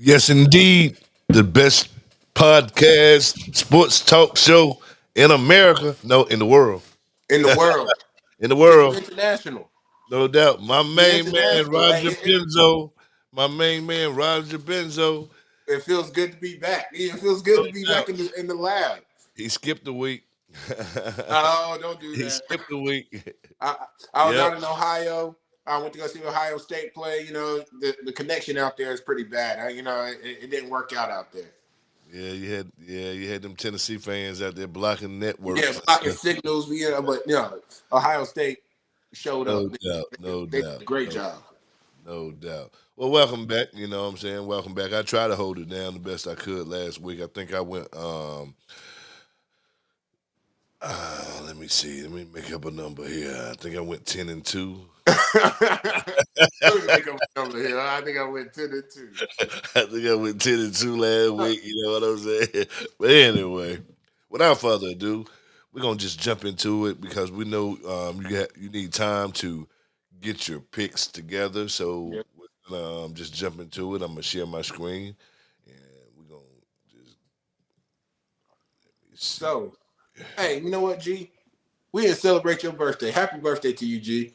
Yes, indeed. The best podcast, sports talk show in America. No, in the world. in the world. In the Shit, you world. international. No doubt. My You main man, international. Roger Benzo. My main man, Roger Benzo. It feels good to be back. It feels good No to be back doubt. in the lab. He skipped a week. Oh, don't do He that. skipped a week. I, I was Yep. out in Ohio. I went to go see Ohio State play. The connection out there is pretty bad. It didn't work out there. You had them Tennessee fans out there blocking networks Yeah, and blocking stuff. signals. But Ohio State showed No up. doubt, no They did doubt, a great no job. No doubt. Well, welcome back. You know what I'm saying? Welcome back. I tried to hold it down the best I could last week. I think I went let me see. Let me make up a number here. I think I went 10-2. Let me make up a number here. I think I went 10-2. I think I went 10-2 last week, you know what I'm saying? But anyway, without further ado, we're gonna just jump into it because we know you need time to get your picks together. So Yep. we're gonna just jump into it. I'm gonna share my screen and we're gonna just let me see. So, hey, you know what, G? We didn't celebrate your birthday. Happy birthday to you, G.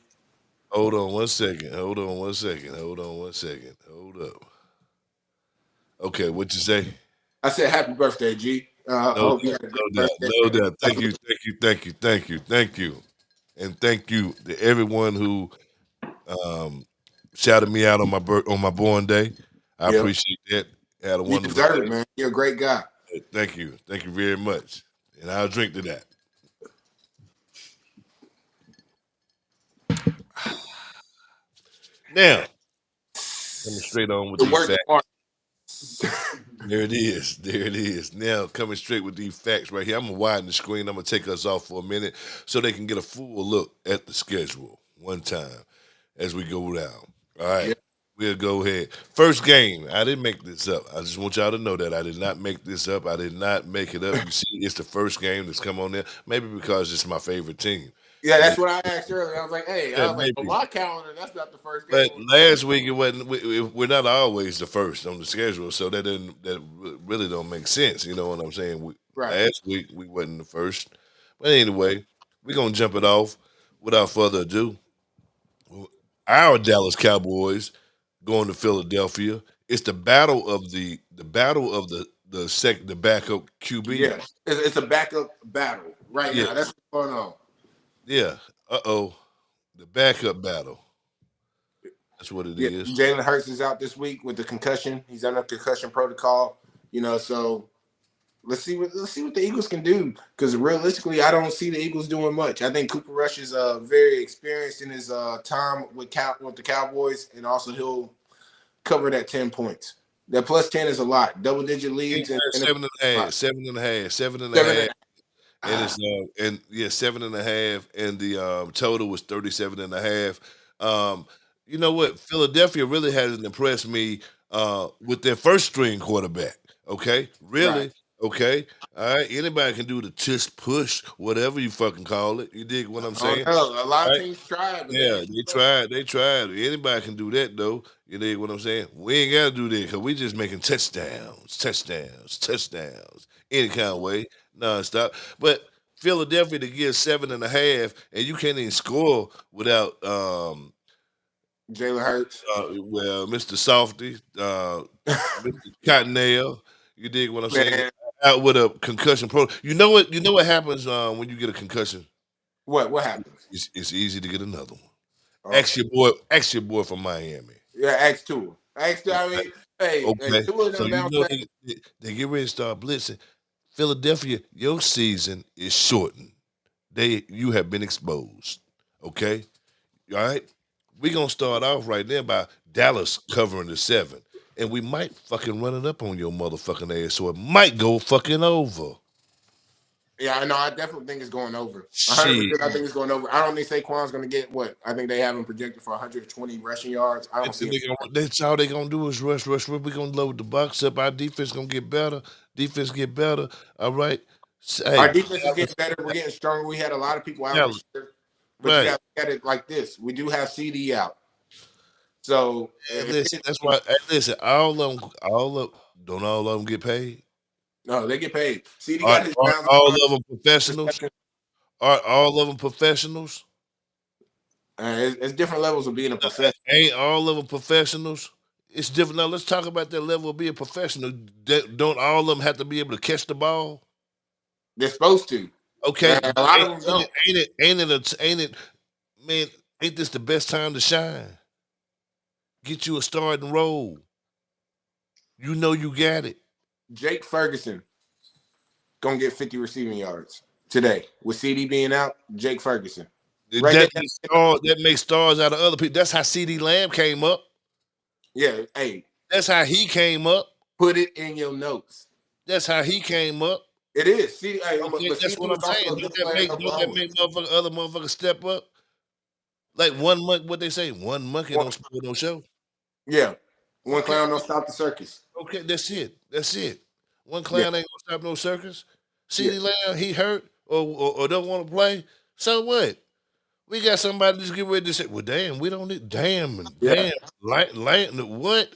Hold on one second. Hold on one second. Hold on one second. Hold up. Okay, what you say? I said happy birthday, G. I No hope you doubt, had a great no doubt, birthday. no doubt. Thank you, thank you, thank you, thank you, thank you, and thank you to everyone who um, shouted me out on on my born day. I Yep. appreciate that. Had a You wonderful deserve it, day. man. You're a great guy. Thank you very much, and I'll drink to that. Now, coming straight on with The these work of facts. art. There it is. There it is. Now coming straight with these facts right here. I'm gonna widen the screen. I'm gonna take us off for a minute so they can get a full look at the schedule one time as we go down. All right. Yep. We'll go ahead. First game. I didn't make this up. I just want y'all to know that I did not make this up. I did not make it up. You see, it's the first game that's come on there. Maybe because it's my favorite team. Yeah, But that's what I asked earlier. I was like, hey, yeah, on maybe. my calendar, that's not the first game But on the calendar. last week it wasn't. We're not always the first on the schedule, so really don't make sense. You know what I'm saying? Right. Last week we wasn't the first, but anyway, we're gonna jump it off without further ado. Our Dallas Cowboys going to Philadelphia. It's the backup Yeah. QBs. It's a backup battle right Yeah, now. That's what's going on. yeah. The backup battle. That's what it Yeah. is. Jalen Hurts is out this week with the concussion. He's under concussion protocol. So let's see what the Eagles can do. Because realistically, I don't see the Eagles doing much. I think Cooper Rush is very experienced in his time with the Cowboys, and also he'll cover that 10 points. That plus 10 is a lot. Double digit Yeah, leads and seven and a a half, lot. seven and a half, seven and a Seven half. and And it's ah, and yeah, 7.5, and the total was 37.5. Um, you know what? Philadelphia really hasn't impressed me with their first string quarterback. Okay, right. really. Okay, all right. Anybody can do the tush push, whatever you fucking call it. You dig what I'm I don't saying? know. A lot of Right? teams tried, but they Yeah, ain't they successful. tried. They tried. Anybody can do that though. You dig what I'm saying? We ain't gotta do that because we just making touchdowns, touchdowns, touchdowns, any kind of way, nonstop. But Philadelphia to get 7.5, and you can't even score without Jalen Hurts. Mr. Softy, Mr. Cottonelle. You dig what I'm saying? Man, Out with a concussion pro. You know what? You know what happens when you get a concussion? what happens? It's easy to get another one. Okay. Ask your boy from Miami. Yeah, X two. X two. I mean, hey, Okay, two of so them you bounce know back. they get ready to start blitzing. Philadelphia, your season is shortened. You have been exposed. Okay, all right. We're gonna start off right there by Dallas covering the 7, and we might fucking run it up on your motherfucking ass, so it might go fucking over. Yeah, I know. I definitely think it's going over. Shit, 100%. I think it's going over. I don't think Saquon's going to get what I think they have him projected for 120 rushing yards. I don't see him. that's all they gonna do is rush, rush, rush. We're gonna load the box up. Our defense gonna get better. Defense get better. All right. Our Hey, defense is getting Dallas, better. We're getting stronger. We had a lot of people out Dallas, this year, but you right. got to look at it like this: we do have CD out. So And if listen, that's why. And listen, don't all of them get paid? no, they get paid. CD Are got his are rounds all of of them professionals? reception. Are all of them professionals? It's different levels of being a professional. Ain't all of them professionals? It's different. Now let's talk about that level of being professional. Don't all of them have to be able to catch the ball? They're supposed to. Okay, A lot of ain't, them ain't it don't. ain't it man? Ain't this the best time to shine? Get you a starting role. You know you got it. Jake Ferguson gonna get 50 receiving yards today with CD being out. Jake Ferguson, write That that down. that makes stars out of other people. That's how CD Lamb came up. Yeah, hey, That's how he came up. put it in your notes. That's how he came up. It is. See, hey, Okay, but that's CD what I'm was also saying. a good player in Don't that Oklahoma. make other motherfuckers step up? Like one month, what they say, one monkey One, don't spoil no show. yeah, one Okay, clown don't stop the circus. okay, that's it. That's it. One Yeah, clown ain't gonna stop no circus. yeah, CD Lamb, he hurt or don't want to play. So what? We got somebody just get ready to say, well, damn, we don't need yeah, what?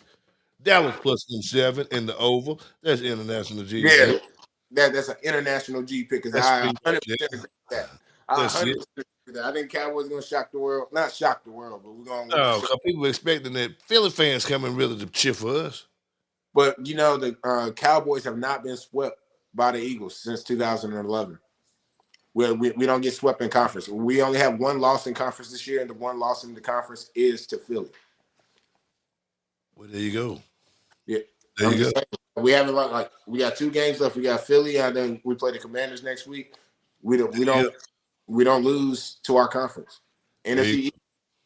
Dallas plus them 7 in the over. That's international G's yeah. pick. That's an international G pick because That's I big right 100% agree there. with that. I That's 100% it. agree with that. I think Cowboys gonna shock the world. Not shock the world, but we're gonna No, show. because people expecting that Philly fans coming really to cheer for us. But you know the Cowboys have not been swept by the Eagles since 2011. We don't get swept in conference. We only have one loss in conference this year, and the one loss in the conference is to Philly. Well, there you go. Yeah, There I'm you go. just saying we haven't like we got 2 games left. We got Philly, and then we play the Commanders next week. We don't we There you don't go. we don't lose to our conference. There you, NFC,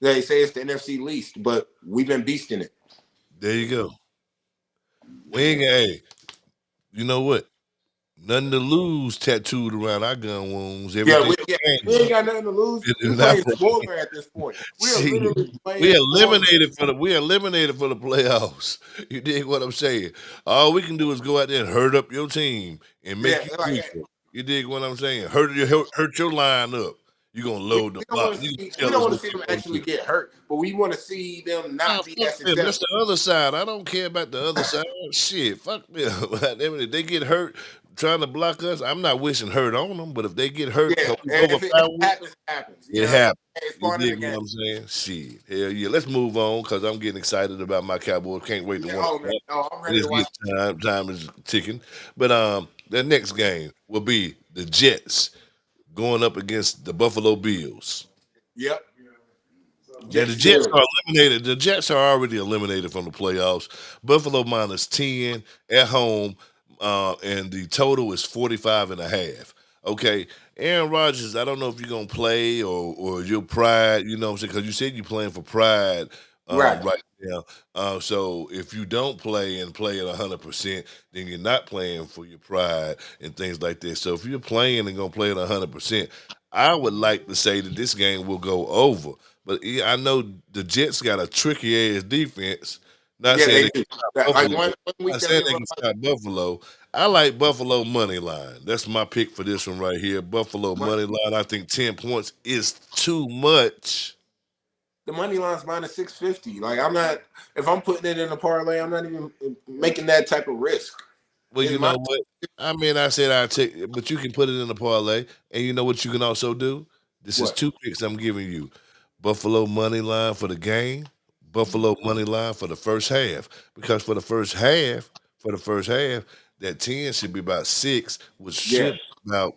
they say it's the NFC least, but we've been beasting it. there you go. We ain't got, hey, you know what? Nothing to lose tattooed around our gun wounds. Yeah, Everything we ain't to got nothing to lose. gain. We playing spoiler at this point. We are See, literally playing spoiler. we eliminated for the playoffs. You dig what I'm saying? All we can do is go out there and hurt up your team and Yeah, make you like weaker. You dig what I'm saying? Hurt your line up. You gonna load the we don't box. want to You see we tell don't us want to what see you them gonna actually do. get hurt, but we want to see them Nah, not be fuck as them. That's successful. the other side. I don't care about the other side. Shit, fuck them. If they get hurt trying to block us, I'm not wishing hurt on them. But if they get hurt Yeah, because we if it overpower, happens, it happens. You it know, happens. it's You part of the dig game. what I'm saying? Shit. Hell yeah. Let's move on because I'm getting excited about my Cowboys. Can't wait to Yeah, one oh man, o'clock. oh, I'm And ready to it's watch. get time. Time is ticking. But the next game will be the Jets going up against the Buffalo Bills. Yep, Now the Jets Jets Steelers. are eliminated. The Jets are already eliminated from the playoffs. Buffalo minus 10 at home, and the total is 45 and a half. Okay. Aaron Rodgers, I don't know if you're gonna play or your pride, you know what I'm saying? Because you said you're playing for pride Right. right now. So if you don't play and play at 100%, then you're not playing for your pride and things like that. So if you're playing and gonna play at 100%, I would like to say that this game will go over. But yeah, I know the Jets got a tricky ass defense. Not Yeah, saying they they do. can stop Like Buffalo. one week Not they'll saying give they up can like stop Buffalo. I like Buffalo money line. That's my pick for this one right here. Buffalo money line. I think 10 points is too much. the money line's -650. Like I'm not if I'm putting it in a parlay, I'm not even making that type of risk. Well, In you my know what? I mean, I said I take it, but you can put it in a parlay, and you know what you can also do. This is what? two picks I'm giving you: Buffalo money line for the game, Buffalo money line for the first half. Because for the first half, that 10 should be about 6, which Yeah. should be about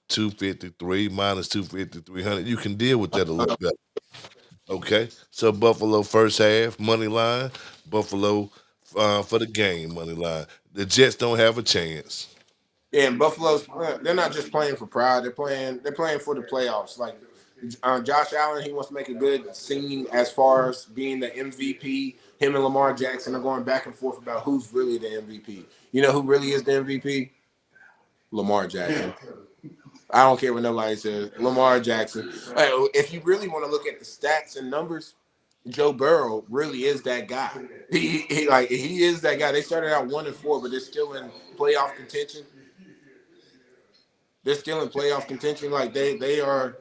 253 minus 250, 300. You can deal with that a little bit. Okay, so Buffalo first half money line, Buffalo for the game money line. The Jets don't have a chance. Yeah, and Buffalo's they're not just playing for pride. They're playing for the playoffs. Like Josh Allen, he wants to make a good scene as far as being the MVP. Him and Lamar Jackson are going back and forth about who's really the MVP. You know who really is the MVP? Lamar Jackson. I don't care what nobody says. Lamar Jackson. If you really want to look at the stats and numbers, Joe Burrow really is that guy. He is that guy. They started out 1-4, but they're still in playoff contention. They're still in playoff contention. Like they are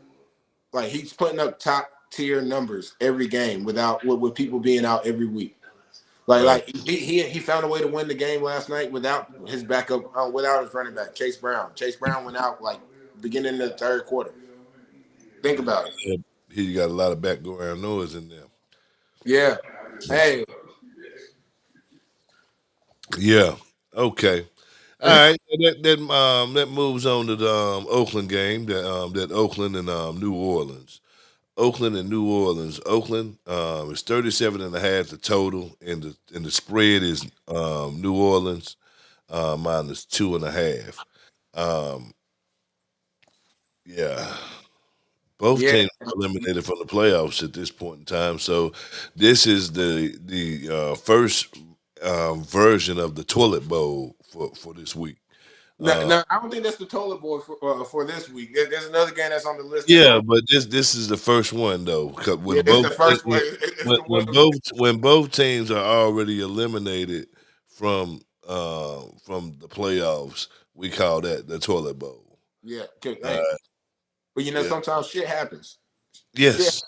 like he's putting up top. tier numbers every game with people being out every week. Like Right. like he found a way to win the game last night without his backup, without his running back Chase Brown. Chase Brown went out like beginning of the third quarter. Think about it. Yeah. He got a lot of background noise in there. Yeah. Hey. Yeah. Okay. All right. That moves on to the Oakland game. That Oakland and New Orleans. Oakland and New Orleans. Oakland is 37 and a half the total, and the spread is New Orleans minus 2.5. Um, yeah. Both Yeah. teams are eliminated from the playoffs at this point in time. So this is the first version of the toilet bowl for this week. No, Uh, no, I don't think that's the toilet boy for this week. There's another game that's on the list that's yeah, on. but this is the first one though. 'Cause Yeah, when it's both the first one. It's the one. when both teams are already eliminated from the playoffs, we call that the toilet bowl. Yeah. 'Cause, Uh, hey, but yeah. sometimes shit happens. Shit, Yes.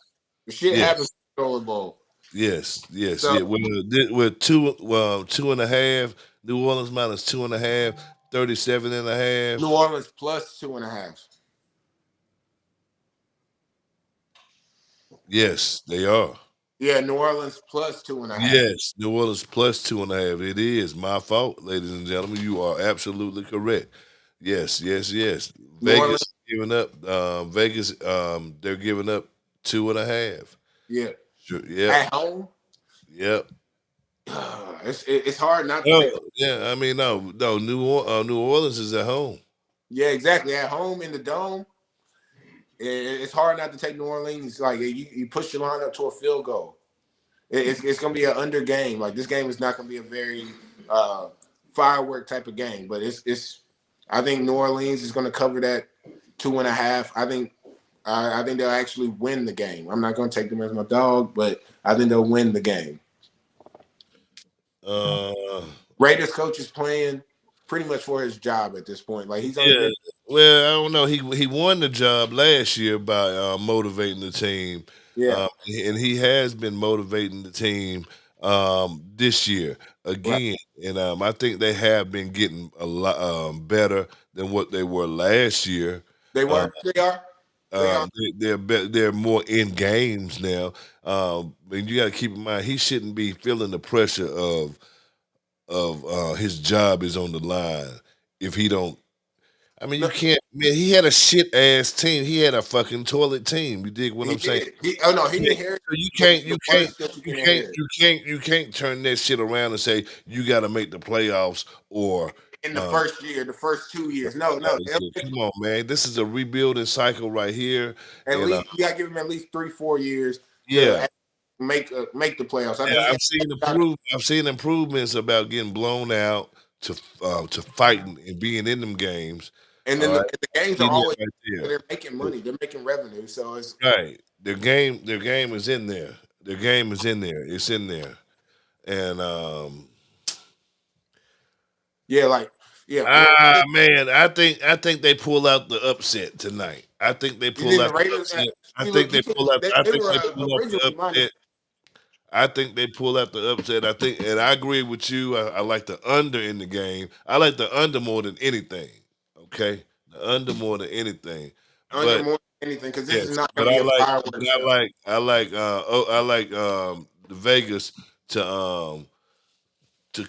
shit happens Yes. in the toilet bowl. Yes, yes, So yeah. We're two and a half. New Orleans minus 2.5, 37 and a New half. Orleans plus 2.5. Yes, they are. Yeah, New Orleans plus 2.5. Yes, New Orleans plus 2.5. It is my fault, ladies and gentlemen. You are absolutely correct. Yes, yes, yes. New Orleans, Vegas giving up. Vegas. They're giving up 2.5. yeah, Sure. Yep. at home. Yep. It's hard not to Oh, take. yeah. I mean, no. New Orleans is at home. Yeah, exactly. At home in the dome, it's hard not to take New Orleans. Like you push your line up to a field goal. It's going to be an under game. Like this game is not going to be a very uh, firework type of game. But it's. I think New Orleans is going to cover that 2.5. I think they'll actually win the game. I'm not going to take them as my dog, but I think they'll win the game. Uh, Raiders coach is playing pretty much for his job at this point. Like he's only yeah. been Well, I don't know. He won the job last year by motivating the team, yeah and he has been motivating the team this year right. again. And I think they have been getting a lot better than what they were last year. They Uh, were they are they're more in games now. And you got to keep in mind he shouldn't be feeling the pressure of his job is on the line if he don't. I mean, you no, can't. Man, he had a shit ass team. He had a fucking toilet team. You dig what he I'm saying? did. Oh no, he Yeah. inherited So you the, can't, the you can't, worst that you you can can't, inherit. you can't turn that shit around and say you got to make the playoffs or. In the Um, first year, the first 2 years. No, no. Come on, man. This is a rebuilding cycle right here, At and least you got to give him at least 3-4 years yeah, to make the playoffs. I yeah. think he I've seen improvements about getting blown out to fighting and being in them games. and All then right, the games are see that always right there. they're making money, they're making revenue. So it's Right. Their game is in there. Their game is in there. It's in there. And yeah, like yeah. Well, man, I think they pull out the upset tonight. I think they you pull think out the the Raiders? upset. I See, think look, you they can't. pull out I They think were they pull out the originally minus. upset. I think they pull out the upset. I think and I agree with you. I like the under in the game. I like the under more than anything. Okay? The under more than anything. Under But more than anything because this is yes, not going but to be I a like, fireworks but show. I like the Vegas to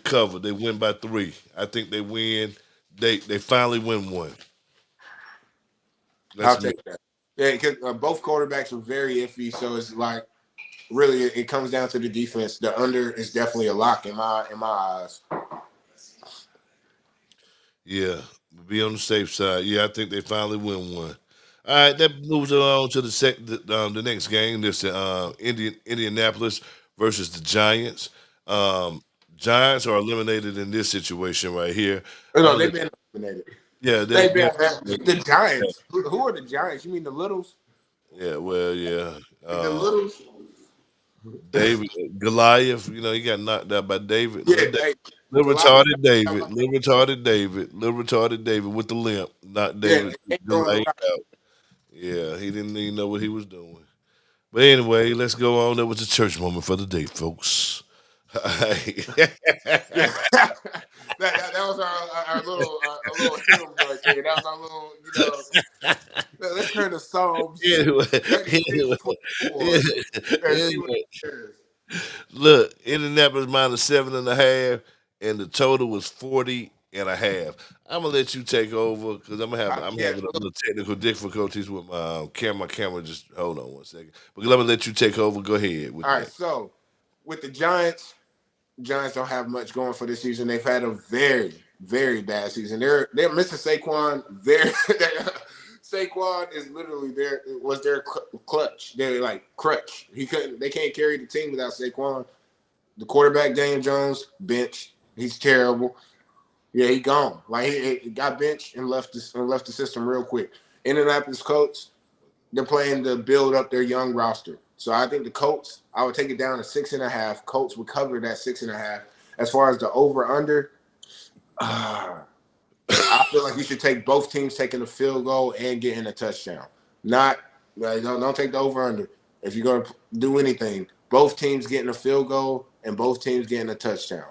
cover. They win by 3. I think they win. They finally win one. I'll That's me. take that. Yeah, because both quarterbacks are very iffy, so it's like really it comes down to the defense. The under is definitely a lock in my eyes. Yeah, be on the safe side. Yeah, I think they finally win one. All right, that moves on to the next game. This Indianapolis versus the Giants. Um, Giants are eliminated in this situation right here. You I'm know, gonna they've let been eliminated. yeah, They've they're been the Giants. Who are the Giants? You mean the Littles? yeah, well, yeah. Like the Littles? David Goliath, he got knocked out by David. Yeah, they Little Goliath. retarded David, little retarded David with the limp, not Yeah, David they throwing Goliath around. out. Yeah, he didn't even know what he was doing. But anyway, let's go on. That was the church moment for the day, folks. Yeah, that was our little a little hymn right there. That was our little, let's turn to Psalms anyway, 36, anyway, 24 and see what anyway, it says. look, Indianapolis minus 7.5, and the total was 40.5. I'm gonna let you take over because I'm Yeah, having a look, little technical difficulties with my camera. My camera, just hold on one second. But I'm gonna let you take over. Go ahead with all right. that. So with the Giants don't have much going for this season. They've had a very, very bad season. They're missing Saquon. Saquon is literally their clutch. They're like crutch. They can't carry the team without Saquon. The quarterback Daniel Jones bench. He's terrible. Yeah, he gone. Like he got benched and left the system real quick. Indianapolis Colts, they're playing to build up their young roster. So I think the Colts, I would take it down to 6.5. Colts would cover that 6.5. As far as the over under, I feel like you should take both teams taking a field goal and getting a touchdown. Not don't take the over under. If you're gonna do anything, both teams getting a field goal and both teams getting a touchdown.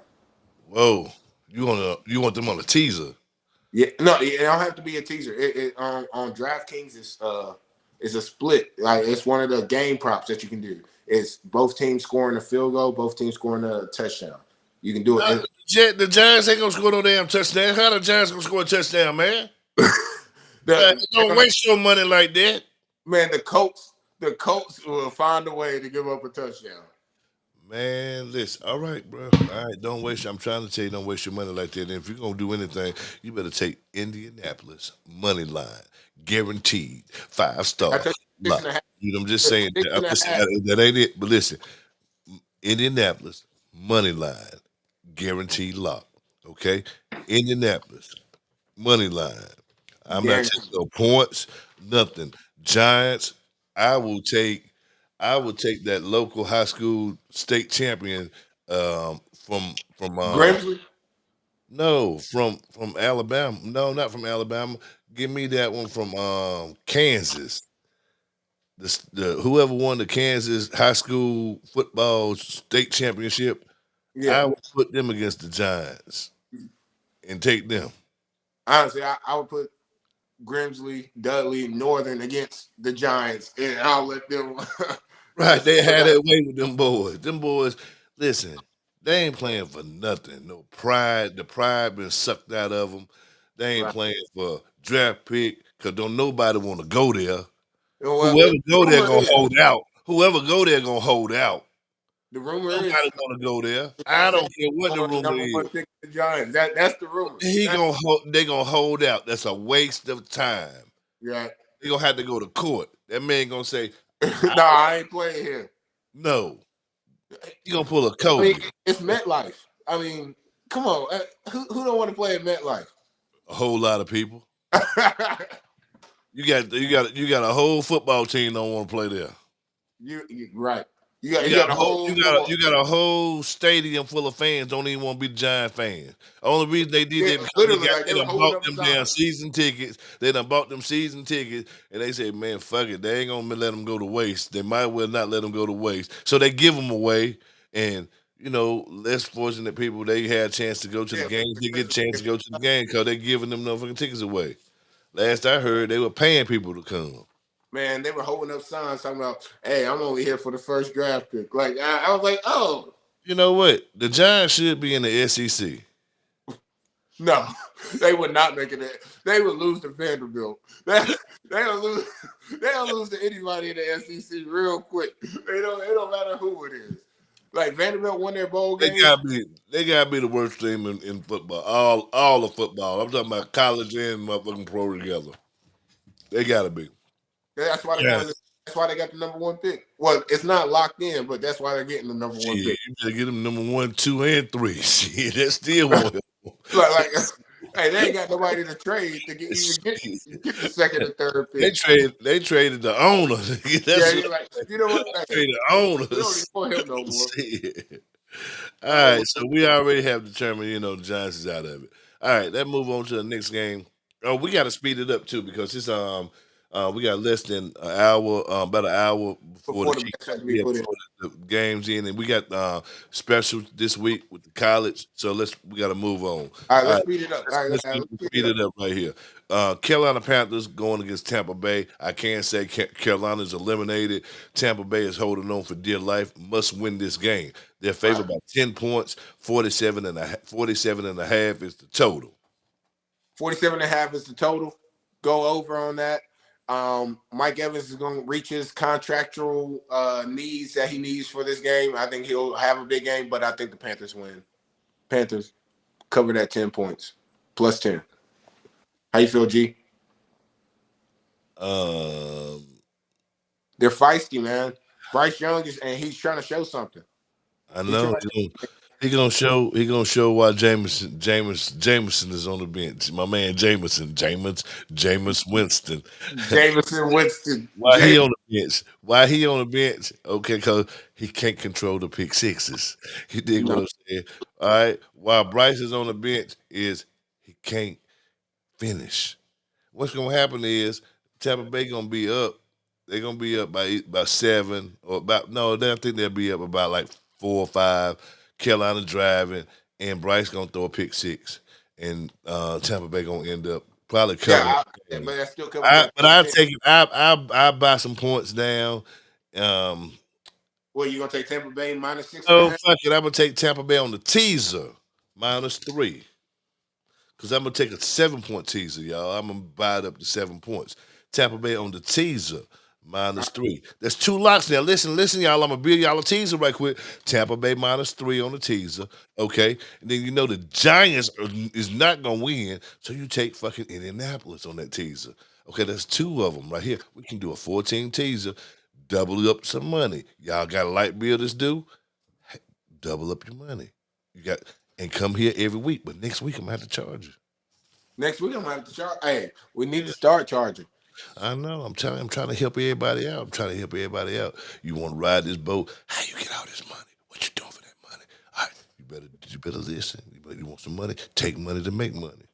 Whoa, you want them on a teaser? Yeah, no, it don't have to be a teaser. On DraftKings is a split. Like it's one of the game props that you can do. It's both teams scoring a field goal, both teams scoring a touchdown. You can do it. The Giants ain't gonna score no damn touchdown. How the Giants gonna score a touchdown, man? Don't waste your money like that. Man, the Colts will find a way to give up a touchdown. Man, listen. All right, bro. All right, don't waste. I'm trying to tell you, don't waste your money like that. And if you're gonna do anything, you better take Indianapolis money line, guaranteed, five I star took six lock. and a half. You know, I'm just saying. Six I'm and a just, half. that ain't it. But listen, Indianapolis money line, guaranteed lock. Okay, Indianapolis money line. I'm not taking Guaranteed. no points, nothing. Giants. I will take. I would take that local high school state champion from Grimsley. no from Alabama. No, not from Alabama. Give me that one from Kansas. The whoever won the Kansas high school football state championship. Yeah. I would put them against the Giants and take them. Honestly, I would put Grimsley, Dudley, Northern against the Giants, and I'll let them. Right, they But had their way with them boys. Them boys, listen, they ain't playing for nothing. No pride. The pride been sucked out of them. They ain't right. playing for draft pick because don't nobody want to go there. Well, Whoever the go there rumor gonna is hold out. Whoever go there gonna hold out. the rumor is Nobody want to go there. Deion I don't Sanders care what the going the rumor number one is. pick of the Giants. That's the rumor. He gonna hold. They gonna hold out. That's a waste of time. Yeah. They gonna have to go to court. That man gonna say, No, I ain't playing here. "No." You gonna pull a I mean, Kobe. it's MetLife. I mean, come on. Who don't want to play at MetLife? A whole lot of people. You got a whole football team don't want to play there. you right. You You got got a a whole whole you got a, football. you got a whole stadium full of fans don't even want to be the Giant fans. Only reason they did Yeah, that because literally, like they they were done holding bought up them damn signs. season tickets. They done bought them season tickets, and they said, "Man, fuck it, they ain't gonna let them go to waste. They might well not let them go to waste." So they give them away, and less fortunate people they had a chance to go to the Yeah, games. They get a especially chance if to go to the game because they giving them no fucking tickets away. Last I heard, they were paying people to come. man, they were holding up signs talking about, "Hey, I'm only here for the first draft pick." Like I was like, "Oh You know what? The Giants should be in the SEC. no, they would not make it. They would lose to Vanderbilt. They'll lose. They'll lose to anybody in the SEC real quick. They don't. It don't matter who it is. Like Vanderbilt won their bowl They game. gotta be they gotta be the worst team in football. All of football. I'm talking about college and motherfucking pro together. They gotta be. That's why they're Yeah. going. That's why they got the number one pick. Well, it's not locked in, but that's why they're getting the number one Shit, pick. you better get them number 1, 2, and 3. Shit, that still won't help. like, hey, they ain't got nobody to trade to get the second and third They pick. traded the owner. Yeah, That's what you're like, you know what? they Hey, traded we don't even owners. want him no more. Shit. All Oh, right, so we already have determined, the Giants is out of it. All right, let's move on to the next game. Oh, we got to speed it up too because it's We got less than an hour, about an hour before the before the kick. bets have to be Yeah, put in. before the games in, and we got specials this week with the college. So we got to move on. All right, All let's right, speed it up. All right, let's let's speed it speed up. it up right here. Carolina Panthers going against Tampa Bay. I can't say Carolina's eliminated. Tampa Bay is holding on for dear life. Must win this game. They're All favored right, by 10 points. 47 and a half is the total. 47 and a half is the total. Go over on that. Mike Evans is going to reach his contractual needs that he needs for this game. I think he'll have a big game, but I think the Panthers win. Panthers cover that 10 points plus 10. How you feel, G? Um, They're feisty, man. Bryce Young is, and he's trying to show something. I He's trying know. to He gonna show why Jameson is on the bench. My man Jameis Winston. Jameson Winston. Why he on the bench? Why he on the bench? Okay, because he can't control the pick sixes. You dig what No. I'm saying? All right. While Bryce is on the bench, is he can't finish. What's gonna happen is Tampa Bay gonna be up. They're gonna be up by 7 or about no. I think they'll be up about like 4 or 5. Carolina driving, and Bryce gonna throw a pick six, and Tampa Bay gonna end up probably covering Yeah, the game. but that still covers that But plus I 10. take it. I buy some points down. Um, Well, you going to take Tampa Bay minus six and a oh half? fuck it, I'm gonna take Tampa Bay on the teaser -3. Because I'm gonna take a 7 point teaser, y'all. I'm gonna buy it up to 7 points. Tampa Bay on the teaser -3. That's two locks now. Listen, y'all. I'm gonna build y'all a teaser right quick. Tampa Bay -3 on the teaser. Okay, and then you know the Giants is not gonna win, so you take fucking Indianapolis on that teaser. Okay, that's two of them right here. We can do a 14 teaser, double up some money. Y'all got a light bill that's due. Double up your money. You got and come here every week, but next week I'm gonna have to charge you. Next week, I'm going to have to charge. Hey, we need to start charging. I know. I'm telling. I'm trying to help everybody out. I'm trying to help everybody out. You want to ride this boat? How you get all this money? What you doing for that money? All right, you better listen. You want some money? Take money to make money.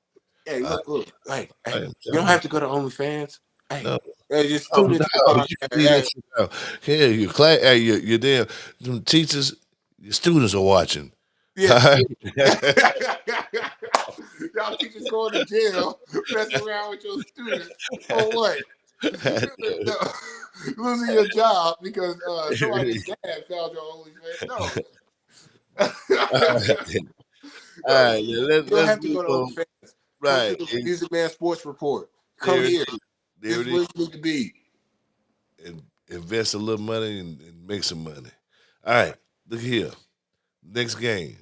Hey, I, look. I Hey, am you don't telling you. have to go to OnlyFans. Hey, No, hey, just oh tune into the no, you can podcast. leave that Hey, shit out. Yeah, your class. Hey, your damn them teachers, your students are watching. All yes. right. Y'all teachers going to jail, messing around with your students for what? No, losing your job because somebody's dad found your OnlyFans. No. All right. All No, right. you don't Let's have to move go to on. OnlyFans. Come to Right. the Music Man Sports Report. Come There it here. is. This There is it is. where you need to be. And invest a little money and make some money. All right, look here. Next game.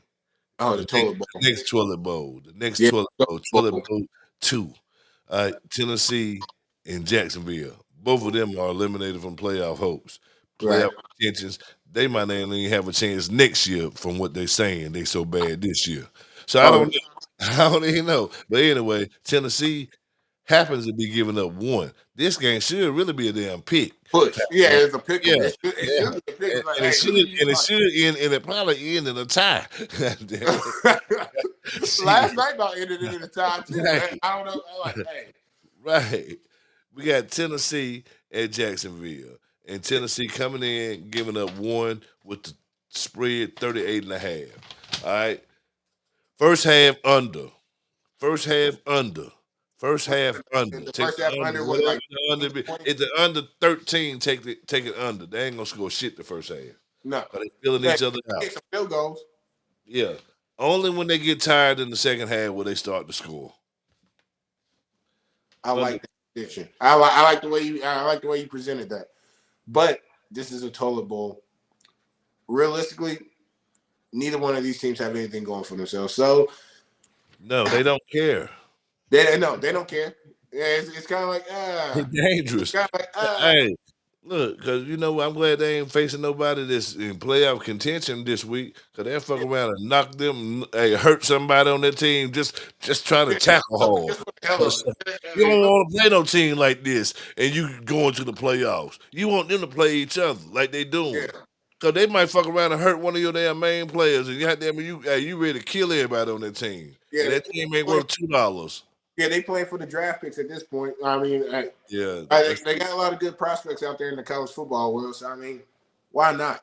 Oh, The the next, toilet bowl. the next toilet bowl. The next Yeah, toilet bowl. toilet Toilet bowl. bowl 2. Tennessee and Jacksonville. Both of them are eliminated from playoff hopes. Playoff Right. contentions. They might not even have a chance next year from what they're saying. They so bad this year. So I Oh, don't know. I don't even know. But anyway, Tennessee happens to be giving up one. This game should really be a damn pick. push. Yeah, Uh, it's a pick 'em. yeah, It yeah, should be a pick 'em. Like, and it hey, should who do you like? end, and it probably end in a tie. God damn it. Last Shit. night about ended it in the time too. Right, I don't know. I'm like, hey, right. We got Tennessee at Jacksonville, and Tennessee coming in giving up one with the spread 38 and a half. All right, first half under. First half under. First half under. the Take first the half under. under was Whatever like the under be. 20. If the under 13, take it under. They ain't gonna score shit the first half. No, Cause they filling hey, each other out. kick some field goals. Yeah. Only when they get tired in the second half will they start to score. I Under. like that prediction. I like the way you presented that. But this is a toilet bowl. Realistically, neither one of these teams have anything going for themselves. So No, they don't care. they don't care. Yeah, it's kind of like They it's dangerous. kind of like Hey, look, because I'm glad they ain't facing nobody that's in playoff contention this week. Because they'll fuck around and knock them, hey, hurt somebody on their team just trying to tackle hard. just for the hell of it. You don't want to play no team like this, and you going to the playoffs. You want them to play each other like they Yeah, doing. Cause they might fuck around and hurt one of your damn main players, and you ready to kill everybody on that team, and yeah. that team ain't worth $2. Yeah, they playing for the draft picks at this point. I mean, Yeah, they got a lot of good prospects out there in the college football world. So I mean, why not?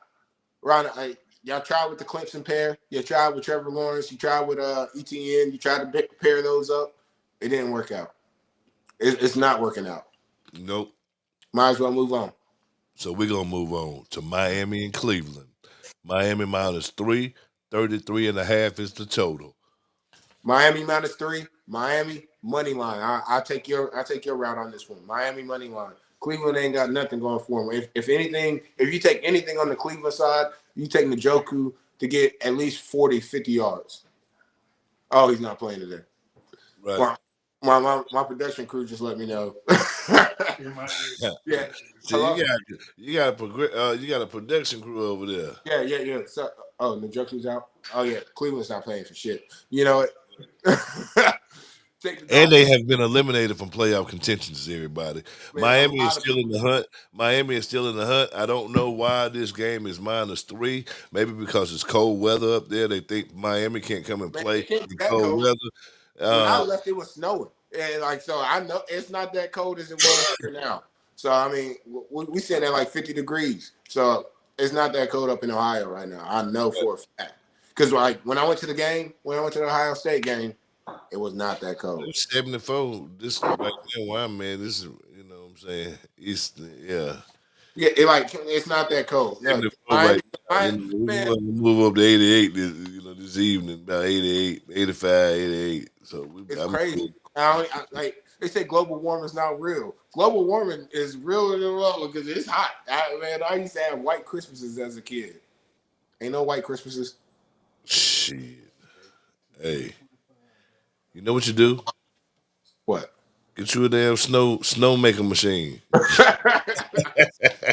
Right? Y'all tried with the Clemson pair. You tried with Trevor Lawrence. You tried with ETN. You tried to pair those up. It didn't work out. It's not working out. nope. Might as well move on. So we're gonna move on to Miami and Cleveland. Miami -3, 33.5 is the total. Miami -3. Miami money line. I take your route on this one. Miami money line. Cleveland ain't got nothing going for them. If anything, if you take anything on the Cleveland side, you take Njoku to get at least 40, 50 yards. Oh, he's not playing today. Right. My production crew just let me know. Yeah. See, Hello. you got a production crew over there. Yeah. So, Njoku's out. Oh yeah, Cleveland's not playing for shit. You know it. Take the And dog. they have been eliminated from playoff contentions, everybody. Man, a Miami is lot of still in people. the hunt. Miami is still in the hunt. I don't know why this game is -3. Maybe because it's cold weather up there. They think Miami can't come and Man, play it can't be in that cold cold. weather. When I Uh, left, it was snowing, and so I know it's not that cold as it was here now. So I mean, we sitting at like 50 degrees, so it's not that cold up in Ohio right now. I know for a fact because like when I went to the game, when I went to the Ohio State game, it was not that cold. it's 74. This right now where I'm at, this is what I'm saying. It's yeah. Yeah, it's not that cold. No, 74 Miami, right now. Miami We man, want to move up to 88 this evening, about 88, 85, 88. So it's I'm crazy. cool. Like they say, global warming is not real. Global warming is real in the world because it's hot. I used to have white Christmases as a kid. Ain't no white Christmases. Shit. Hey, you know what you do? What? Get you a damn snow making machine.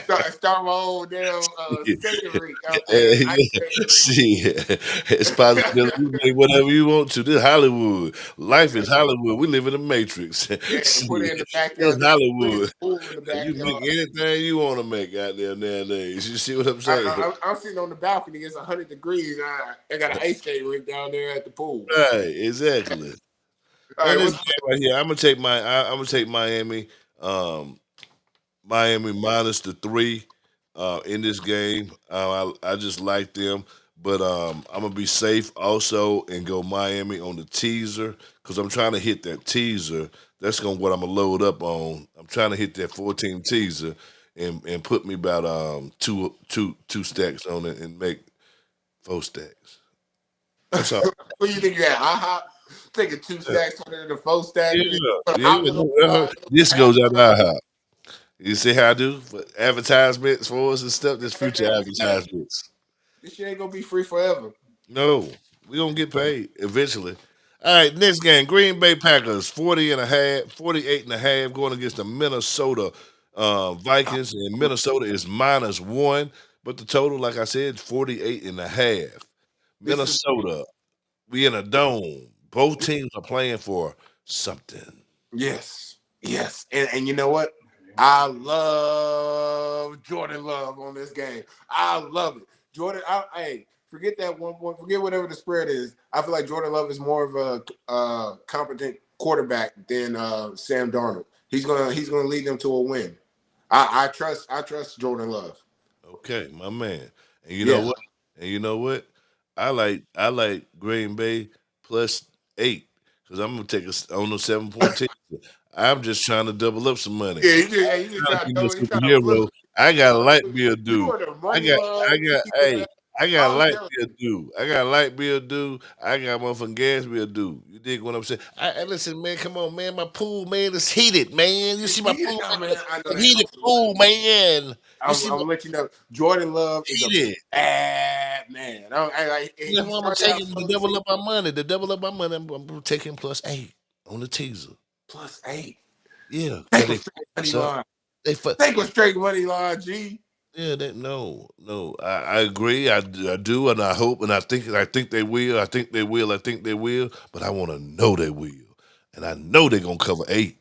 Start my own damn skating rink out there, ice Yeah, skating rink. shit. It's possible you make whatever you want to. This Hollywood. Life is Hollywood. We live in the Matrix. Yeah, and put it in Shit. the It's backyard. Just put it in Hollywood. the pool in the You make backyard. anything you want to make out there nowadays. You see what I'm saying? I'm sitting on the balcony. It's 100 degrees. I got an ice skating rink down there at the pool. Right, exactly. All And right, this what's game right here, I'm gonna take Miami. Miami -3 in this game. I just like them, but I'm gonna be safe also and go Miami on the teaser because I'm trying to hit that teaser. That's what I'm gonna load up on. I'm trying to hit that 14 teaser and put me about two stacks on it and make 4 stacks. That's all. what do you think you had? Taking 2 stacks, turning it into 4 stacks. Yeah, And put an yeah. outlet on the side. This goes out our house. You see how I do for advertisements for us and stuff? There's future Hey, advertisements. this shit ain't gonna be free forever. No, we gonna get paid eventually. All right, next game, Green Bay Packers, 40 and a half, 48 and a half, going against the Minnesota Vikings, and Minnesota is -1, but the total, like I said, 48 and a half. This is Minnesota, we in a dome. Both teams are playing for something. yes, and you know what? I love Jordan Love on this game. I love it. Jordan, hey, forget that 1 point. Forget whatever the spread is. I feel like Jordan Love is more of a competent quarterback than Sam Darnold. He's gonna lead them to a win. I trust Jordan Love. Okay, my man. And you know Yeah, what? And you know what? I like Green Bay +8 because I'm gonna take on the 7-point team. I'm just trying to double up some money. yeah. He just Trying to trying to be throw. a He trying to flip superhero. it. I He got a trying to light flip it. bill You due. want the I money got line? I got Yeah. hey, I got a I'm light telling bill due. I got a light bill due. I got motherfucking gas bill due. You dig what I'm saying? Listen, man, come on, man. My pool, man, is heated, man. You you. see my pool, Yeah, man? man. I know A that. heated pool, man. You I'm see my gonna let you know. Jordan Love is a heated. bad man. That's He why I'm started out taking to slow this double season. up my money. To double up my money, I'm taking +8 on the teaser. +8. Yeah, cause Take a they straight fuck money us up. line. They fuck. Take a straight money line, G. Yeah, that no. I agree. I do, and I hope, and I think they will. I think they will. I think they will. But I want to know they will, and I know they're gonna cover 8.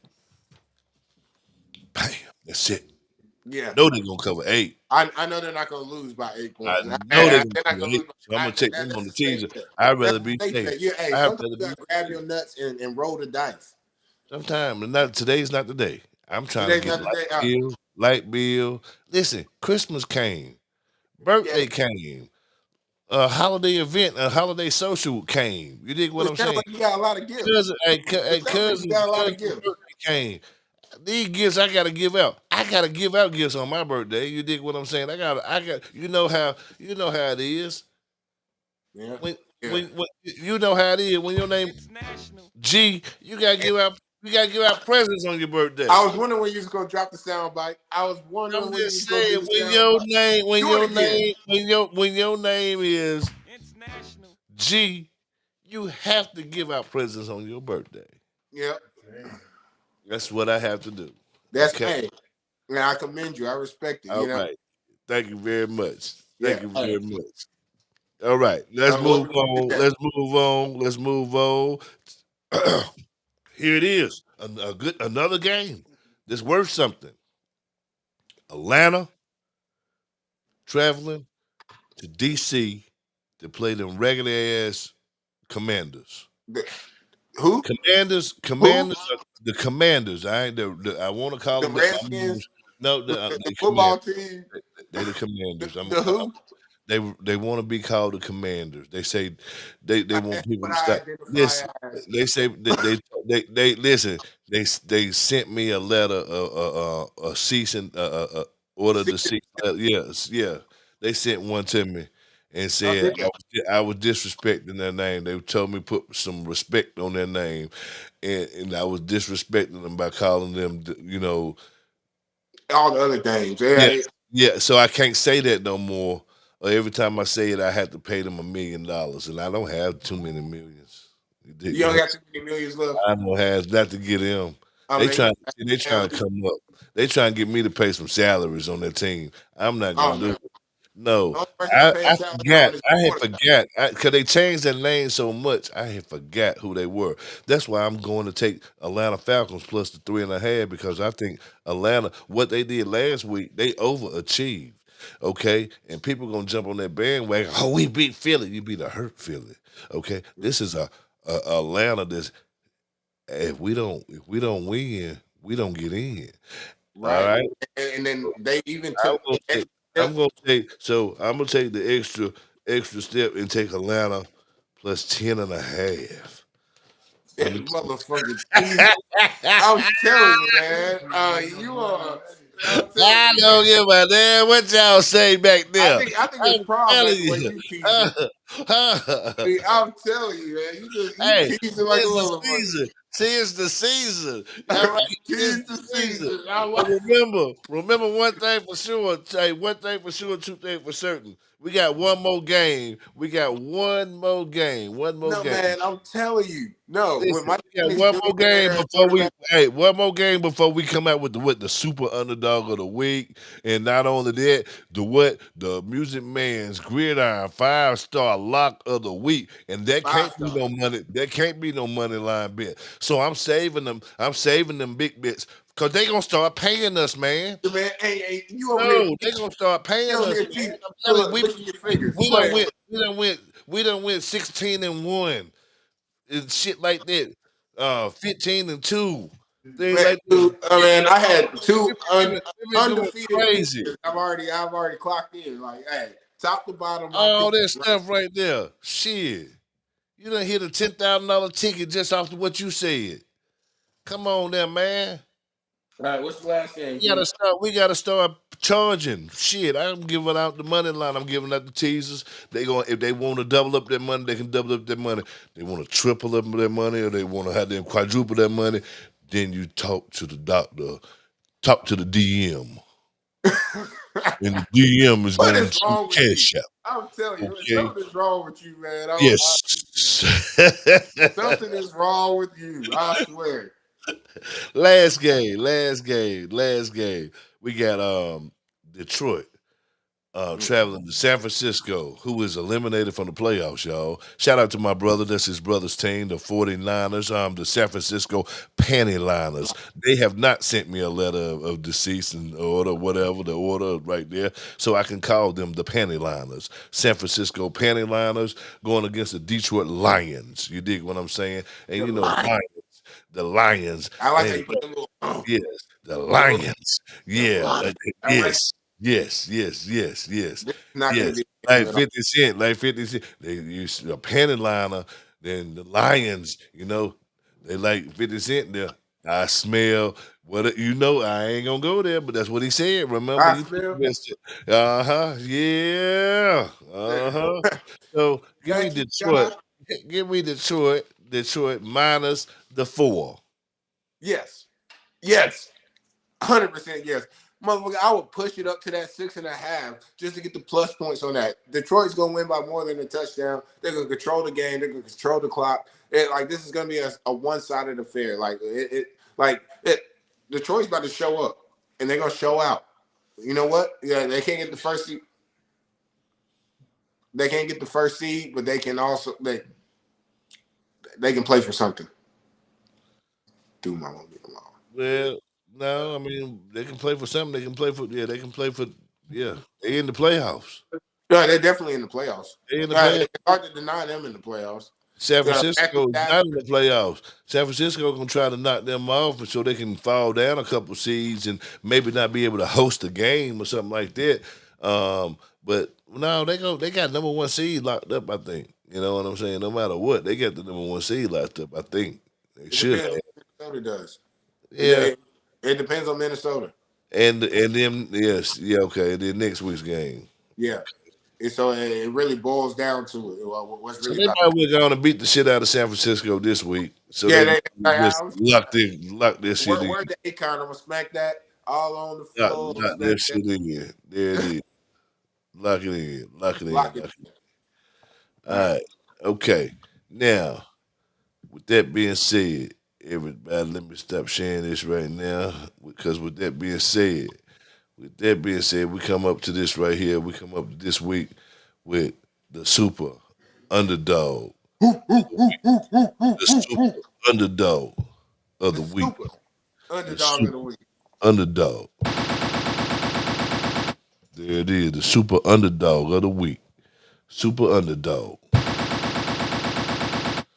Bam. That's it. Yeah. Know they're gonna cover 8. I know they're not gonna lose by eight I points. know they're gonna They're not cover gonna 8. lose. So I'm gonna take them on That's the a safe teaser. bet. I'd That's rather be a safe safe. bet. Yeah, hey, I'd sometimes rather you be gotta grab safe. your nuts and roll the dice. Sometimes, but not today's not the day. I'm trying to Today's get not the light day. bill, light bill. Listen, Christmas came, Yeah, birthday came, a holiday event, a holiday social came. You dig what it I'm sounds saying? like you got a lot of gifts. Cousin, hey, It sounds like you got a lot of cousin gifts. birthday came. These gifts I gotta give out. I gotta give out gifts on my birthday. You dig what I'm saying? I got. You know how it is. Yeah, yeah. When you know how it is when your name G, you gotta give out presents on your birthday. I was wondering when you was gonna drop the sound bite. I was I'm wondering when you was just gonna do saying the sound bite. Do it again. when your name is G, you have to give out presents on your birthday. Yep. That's what I have to do. That's Okay. hey. And I commend you. I respect it. All right. Thank you very much. Yeah. Thank you Hey. very much. All right. Let's What move we gonna get on. that? Let's move on. Let's move on. Here it is. Another game that's worth something. Atlanta traveling to DC to play them regular ass Commanders. The, who? Who? Commanders, the Commanders. I ain't I want to call The them that. I'm Redskins? no, The they football Commanders. team? They the Commanders. The who? They want to be called the Commanders. They say they want That's people what to I stop. identify Listen, as. they say they listen. They sent me a letter, a cease and order See, to cease. Yes, yeah. They sent one to me and I said did that. I was disrespecting their name. They told me put some respect on their name, and I was disrespecting them by calling them, All the other things. yeah, Yeah. yeah. So I can't say that no more. Or every time I say it, I have to pay them $1 million, and I don't have too many millions. You dig You don't what got too many millions left. I don't have not to get them. I They mean, trying they hell, trying to come up. They trying to get me to pay some salaries on their team. I'm not oh gonna do no. it. No, The only person that pays salary on is the I had quarterback. forgot, cause they changed their name so much. I had forgot who they were. That's why I'm going to take Atlanta Falcons plus the 3.5 because I think Atlanta, what they did last week, they overachieved. Okay, and people gonna jump on that bandwagon. Oh, we beat Philly. You beat a hurt Philly. Okay, this is a Atlanta that's if we don't win, we don't get in. All Right. right. And then they even I'm took gonna the take extra step. I'm gonna take the extra step and take Atlanta plus 10.5. Let That me motherfucker teasing. I'm telling you, man. You are. I'm telling I you, man. don't give a damn what y'all say back there. I think it's I'm prom telling night the way you. you teasing. I'm telling you, man. You Hey, teasing like a it's the motherfucker. season. See, it's the season. All right, it's Tis the the season. season. But remember one thing for sure. Say one thing for sure, two things for certain. We got one more game. We got one more game. One more No, game. man. I'm telling you. No, when Listen, Mike we got Penix one more game Jr. at before we quarterback, one more game before we come out with the super underdog of the week. And not only that, the Music Man's Gridiron 5-star lock of the week. And that five can't be star. no money. That can't be no money line bet. So I'm saving them. I'm saving them big bits. Cause they gonna start paying us, man. Man, hey, you over here No, they gonna start You paying over us, here man. teasing. I'm So telling you, look, look at your fingers. we Go don't ahead. win. We don't win 16-1 and shit like that. 15-2, things Man, like that. dude, man, I had two We been going undefeated crazy. years. I've already clocked in. Like, hey, top to bottom, my All pick. that Right. stuff right there. Shit. You done hit a $10,000 ticket just off of what you said. Come on there, man. All right, what's the last game, G? We gotta start charging. Shit, I'm giving out the money line. I'm giving out the teasers. They going if they want to double up their money, they can double up their money. They want to triple up their money, or they want to have them quadruple their money. Then you talk to the doctor, talk to the DM, and the DM is What going is to shoot wrong with you? cash out. I'm telling you, Okay. something is wrong with you, man. Yes. Something is wrong with you. I swear. Last game. We got Detroit. Mm. Traveling to San Francisco, who is eliminated from the playoffs, y'all. Shout out to my brother. That's his brother's team, the 49ers, the San Francisco Panty Liners. They have not sent me a letter of decease and order, whatever, the order right there, so I can call them the Panty Liners. San Francisco Panty Liners going against the Detroit Lions. You dig what I'm saying? And The you know, line. the Lions. I like how And you put the little yes, the the little Lions. the Yeah, line. I like yes, yes, yes, yes, yes, this is not gonna yes. be a game Like at all. 50 Cent, like 50 Cent. They use a panty liner, then the Lions, they like 50 Cent there. I smell I ain't gonna go there, but that's what he said. Remember, I you smell. uh-huh, yeah, uh-huh. So give me Got you, Detroit. John. Give me Detroit minus the 4. Yes. Yes. 100% yes. Motherfucker, I would push it up to that 6.5 just to get the plus points on that. Detroit's gonna win by more than a touchdown. They're gonna control the game. They're gonna control the clock. This is gonna be a one-sided affair. Detroit's about to show up and they're gonna show out. You know what? Yeah, they can't get the first seed. They can't get the first seed, but they can also they can play for something. Do my one, Well, no, I mean they can play for something. They can play for They can play for They in the playoffs. yeah, they're definitely in the playoffs. They in the playoffs. It's hard to deny them in the playoffs. San Matthew Francisco is not Stafford. in the playoffs. San Francisco gonna try to knock them off so they can fall down a couple seeds and maybe not be able to host a game or something like that. But no, they got number one seed locked up. I think you know what I'm saying. No matter what, they got the number one seed locked up. I think they It should depends on have. what Minnesota does. It, Yeah, it, it depends on Minnesota. and then yes, yeah, okay. Then next week's game. Yeah. It really boils down to it. What's So really they about to. might be going to beat the shit out of San Francisco this week, so Yeah, they can just I was, lock their shit in. where's the Akon? I'm gonna smack that all on the Lock, floor. lock Smack that that. shit in. There it is. Lock it in. Lock it in. Lock it. Lock it in. All All right. right. Okay. Now, with that being said, everybody, let me stop sharing this right now. Because with that being said, we come up to this right here. We come up to this week with the super underdog. The super underdog of The the week. super The underdog of the super week. underdog. There it is. The super underdog of the week. Super underdog.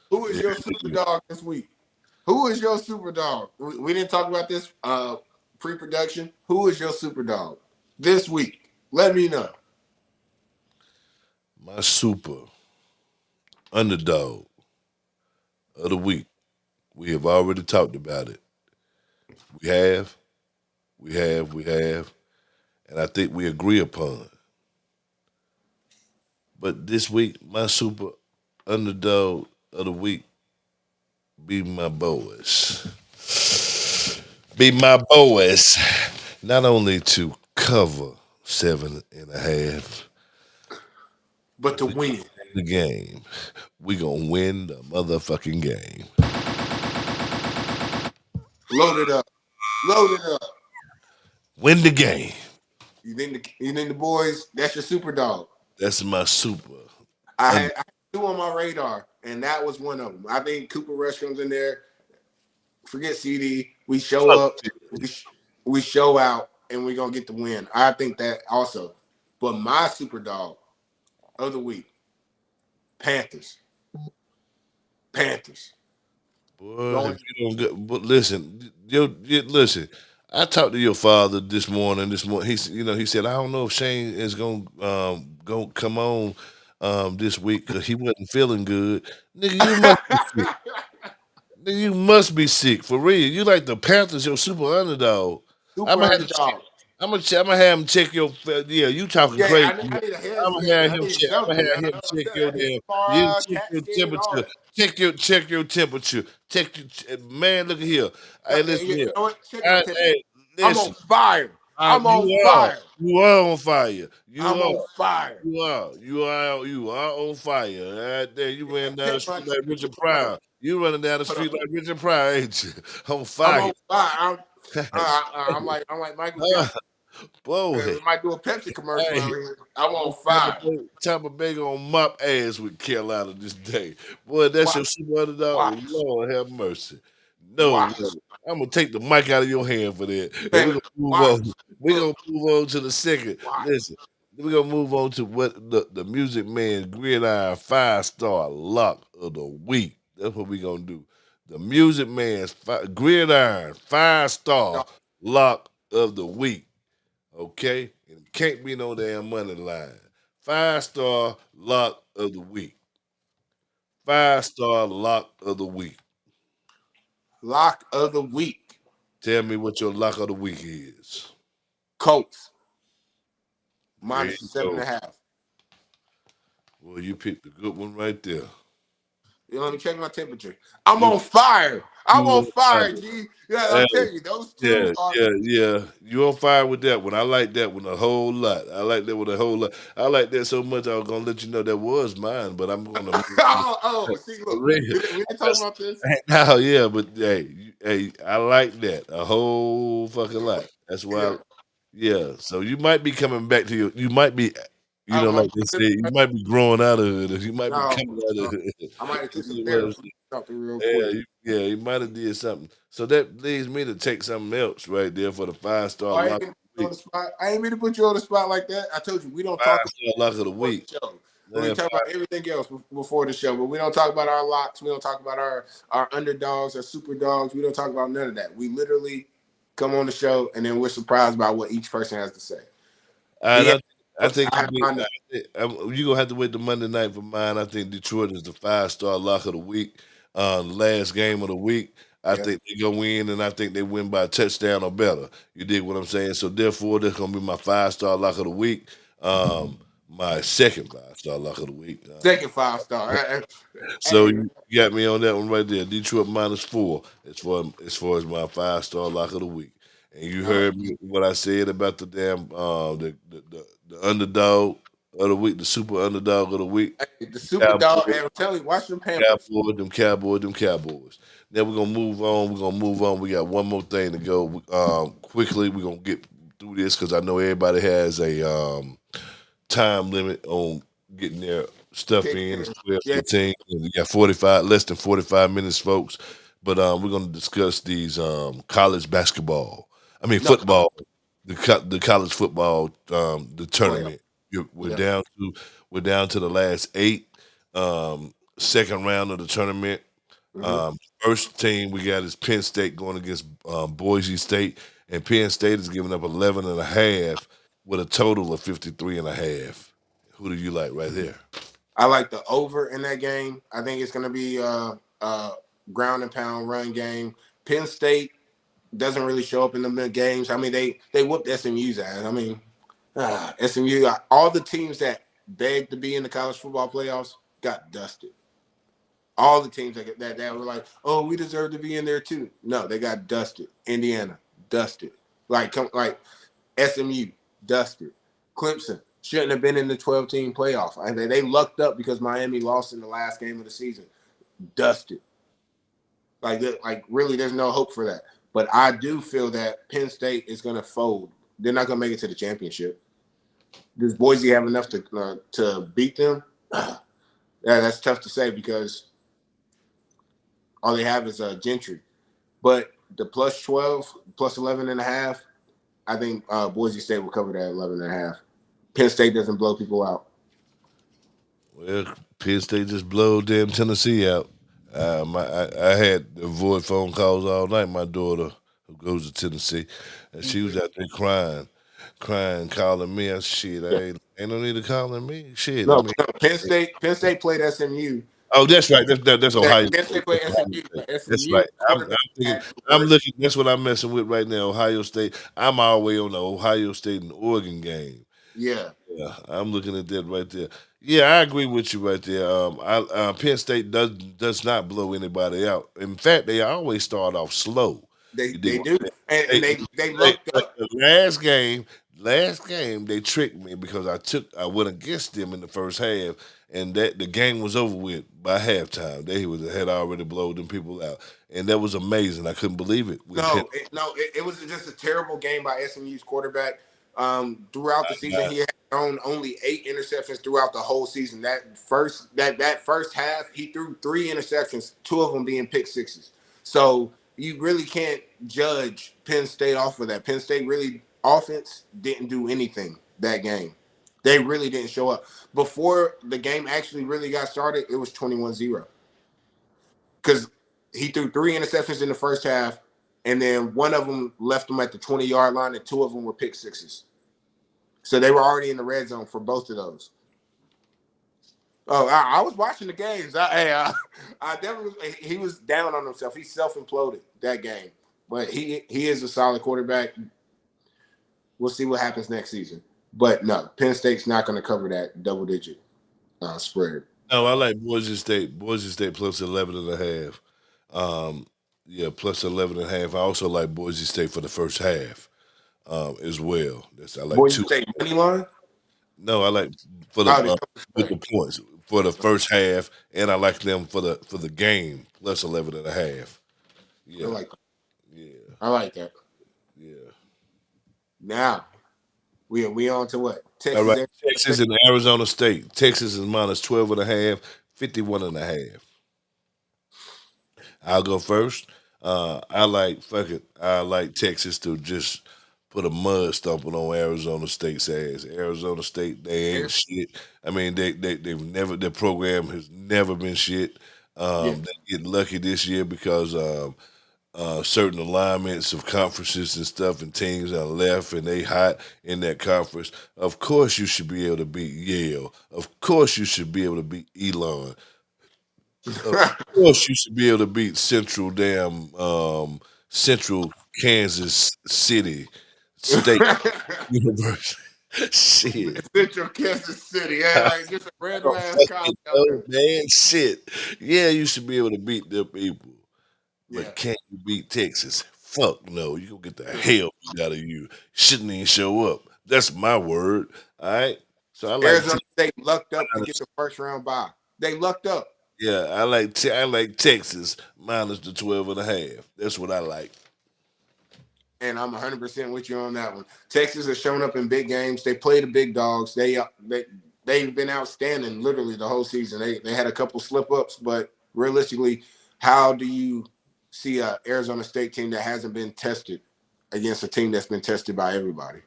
Who is There your it super is. dog this week? Who is your super dog? We didn't talk about this pre-production. Who is your super dog this week? Let me know. My super underdog of the week. We have already talked about it. We have, we have, and I think we agree upon it. But this week, my super underdog of the week be my boys. Be my boys. Not only to cover 7.5, But but to to win, win the game. We gonna win the motherfucking game. load it up. Load it up. Win the game. You think the boys? That's your super dog. That's my super. I Under- had two on my radar, and that was one of them. I think Cooper Rush comes in there. Forget CD. We show Fuck up. you. We show out, and we're gonna get the win. I think that also. But my super dog of the week, Panthers. Panthers. Boy, Going if you don't get, but listen, listen. I talked to your father this morning. He said, I don't know if Shane is gonna come on this week because he wasn't feeling good. Nigga, you must be sick. Nigga, you must be sick for real. You like the Panthers, your super underdog. I'm super gonna have to check. underdog. I'm gonna have him check your. Yeah, you talking Yeah, crazy. I need a head I'm gonna scan. have I him need check. I'm something. gonna have I, him check your I need damn. You MRI, check CAT your scan, all temperature. that. Check your temperature. Man. Look at here. Hey, listen You here. know what? Check my temperature. Hey, I'm on listen. fire. I'm You on are. fire. You are on fire. I'm You are. on fire. You are on fire. Right there. You ran down the Check my street like temperature. Richard Pryor. You running down the Hold on. street like Richard Pryor, ain't you? On I'm fire. on fire. I'm like Michael Jackson. Boy. We might do a Pepsi commercial Hey, out here. I'm on fire. Tampa Bay gonna mop ass with Carolina this day. Boy, that's your Watch, super underdog. watch, Lord have mercy. No, watch. no. I'm gonna take the mic out of your hand for that. And we're Man, gonna move on. watch. We're Look, gonna move on to the second. watch. Listen, we're gonna move on to what the Music Man Gridiron 5-star lock of the week. That's what we're gonna do. the Music Man's Gridiron 5-star lock of the week. Okay? And it can't be no damn money line. 5-star lock of the week. 5-star lock of the week. Lock of the week. Tell me what your lock of the week is. Colts There you minus the seven and go. a half. Well, you picked a good one right there. Let me check my temperature. I'm You on fire. I'm on you fire, G. Yeah, uh, I'll tell you, those two yeah, are. yeah. You on fire with that one. I like that one a whole lot. I like that one a whole lot. I like that so much I was gonna let you know that was mine, but I'm gonna move on. See, look, we didn't talk about this. No, yeah, but hey, hey, I like that a whole fucking lot. That's why, Yeah, yeah. So you might be coming back to you might be, I'm like they say, you might be growing out of it, or you might be no, coming out no. of it. I might have took You some know what I'm therapy saying? or something real Yeah, quick. you might have did something. So that leads me to take something else right there for the 5-star I ain't lock of mean to put the you on week. the spot. I ain't mean to put you on the spot like that. I told you we don't talk about 5-star lock of the before week. the show. But we Man, talk about everything else before the show. But we don't talk about our locks. We don't talk about our underdogs, our super dogs. We don't talk about none of that. We literally come on the show and then we're surprised by what each person has to say. He I, has, I, I think I have mine. you gonna have to wait the Monday night for mine. I think Detroit is the 5-star lock of the week. The last game of the week. I Yeah. think they go in, and I think they win by a touchdown or better. You dig what I'm saying? So therefore, that's gonna be my 5-star lock of the week. My second 5-star lock of the week. Second 5 star. So Hey, you got me on that one right there. Detroit -4 as far as my 5-star lock of the week. And you all right. heard me what I said about the damn the underdog of the week, the super underdog of the week, Hey, the the super dog. Cowboys, Hey, I'm telling you, watch them Pampers. them Cowboys. Then we're gonna move on. We're gonna move on. We got one more thing to go. Quickly, we're gonna get through this because I know everybody has a time limit on getting their stuff in. It's Yeah. 12:15, and we got less than 45 minutes, folks. But we're going to discuss these college basketball. I mean No football, the college football, the playoff. tournament. We're Yeah. down to the last eight. Second round of the tournament. Hmm. First team we got is Penn State going against Boise State, and Penn State is giving up 11 and a half with a total of 53 and a half. Who do you like right there? I like the over in that game. I think it's going to be a ground and pound run game. Penn State doesn't really show up in the games. I mean, they whooped SMU's ass. I mean, SMU, all the teams that begged to be in the college football playoffs got dusted. All the teams that were like, oh, we deserve to be in there too. No, they got dusted. Indiana, dusted. Like SMU, dusted. Clemson shouldn't have been in the 12-team playoff. I mean, they lucked up because Miami lost in the last game of the season. Dusted. Like really, there's no hope for that. But I do feel that Penn State is going to fold. They're not going to make it to the championship. Does Boise have enough to beat them? Yeah, that's tough to say because all they have is Gentry. But the plus 12, plus 11 and a half, I think Boise State will cover that 11 and a half. Penn State doesn't blow people out. Well, Penn State just blow damn Tennessee out. I had to avoid phone calls all night. My daughter, who goes to Tennessee, and she was out there crying, calling me. I said, shit, Yeah. ain't no need to calling me. Shit, I No, mean, no, Penn State played SMU. oh, that's right. That's Ohio Penn State. State played That's Ohio SMU. State. That's SMU right. I'm quarterback thinking. had the I'm worst. looking. That's what I'm messing with right now. Ohio State. I'm all the way on the Ohio State and Oregon game. Yeah, Yeah, I'm looking at that right there. Yeah, I agree with you right there. Penn State does not blow anybody out. In fact, they always start off slow. they You dig they what do, I'm and saying? they lucked Like up. the last game they tricked me because I went against them in the first half, and that the game was over with by halftime. They had already blown them people out, and that was amazing. I couldn't believe it when Penn. It was just a terrible game by SMU's quarterback. Throughout the season, he had thrown only 8 interceptions throughout the whole season. That first half, he threw 3 interceptions, 2 of them being pick sixes. So you really can't judge Penn State off of that. Penn State really offense didn't do anything that game. They really didn't show up. Before the game actually really got started, it was 21-0. Because He threw 3 interceptions in the first half, and then one of them left him at the 20-yard line, and 2 of them were pick sixes. So they were already in the red zone for both of those. Oh, I was watching the games. I definitely he was down on himself. He self imploded that game, but he is a solid quarterback. We'll see what happens next season. But no, Penn State's not going to cover that double digit spread. No, I like Boise State. Boise State plus 11 and a half. Yeah, plus 11 and a half. I also like Boise State for the first half as well. I like Boise two. State money line. No, I like for the Oh, the with the points for the first half, and I like them for the game plus 11 and a half. I Yeah, like yeah, I like that. yeah. Now we on to what All Texas right, Arizona Texas State. and Arizona State. Texas is minus 12 and a half, 51 and a half. I'll go first. I like fuck it. I like Texas to just put a mud stomping on Arizona State's ass. Arizona State, they ain't shit. I mean, they've never their program has never been shit. Yeah. They get lucky this year because certain alignments of conferences and stuff and teams are left and they hot in that conference. Of course, you should be able to beat Yale. Of course, you should be able to beat Elon. Of course, you should be able to beat Central Kansas City State University. Shit. Central Kansas City. Yeah, I like just a random don't ass college fucking out know, there. man. Shit. Yeah, you should be able to beat them people. Yeah. But can't you beat Texas? Fuck no. You gonna get the hell beat out of you. Shouldn't even show up. That's my word. All right. So I like Arizona State lucked up to get the first round bye. They lucked up. yeah, I like Texas minus the 12 and a half. That's what I like. And I'm 100% with you on that one. Texas has shown up in big games. They play the big dogs. They've been outstanding literally the whole season. They had a couple slip ups, but realistically, how do you see a Arizona State team that hasn't been tested against a team that's been tested by everybody?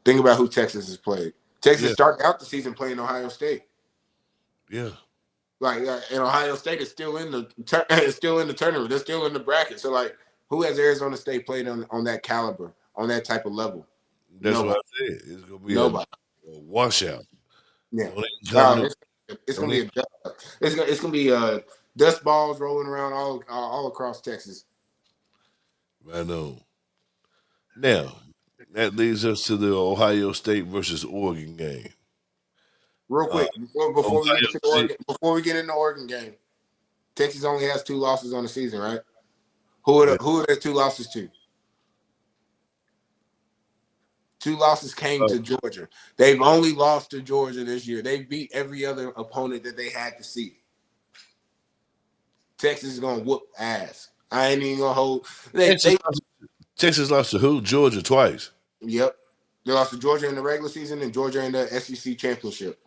Think about who Texas has played. Texas Yeah, started out the season playing Ohio State. yeah. Like, and Ohio State is still in the is still in the tournament. They're still in the bracket. So like, who has Arizona State played on that caliber, on that type of level? That's what Nobody. I said. It's gonna be Nobody. a washout. Yeah. Don't even come to It's don't gonna even, be it's gonna be dust balls rolling around all across Texas. right on. Now, that leads us to the Ohio State versus Oregon game. Real Uh, quick before we get Ohio into the State. Oregon game, Texas only has 2 losses on the season, right? Yeah. Who are their 2 losses to? 2 losses came Uh, to Georgia. They've only lost to Georgia this year. They beat every other opponent that they had to see. Texas is gonna whoop ass. I ain't even gonna hold. Texas, They Texas lost to who? Georgia twice. Yep. They lost to Georgia in the regular season and Georgia in the SEC championship.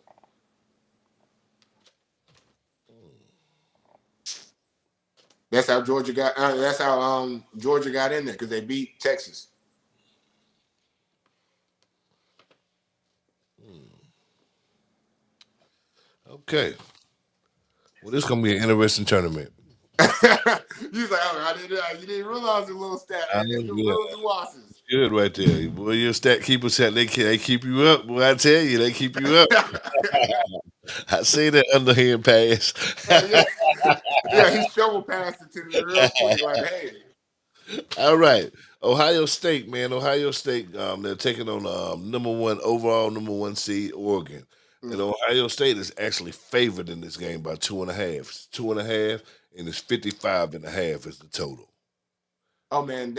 That's how Georgia got. That's how Georgia got in there because they beat Texas. Okay. Well, this is gonna be an interesting tournament. You was like, oh, you didn't realize the little stat. I It's know, the yeah. little nuances. Good right there. Boy, your stat keeper said they keep you up. Boy, I tell you, they keep you up. I see that underhand pass. Yeah, yeah, he shovel passed it to me real quick. Like, hey, All right. Ohio State, man. Ohio State, they're taking on number one seed, Oregon. And mm. Ohio State is actually favored in this game by 2.5. It's 2.5, and it's 55 and a half is the total. Oh man,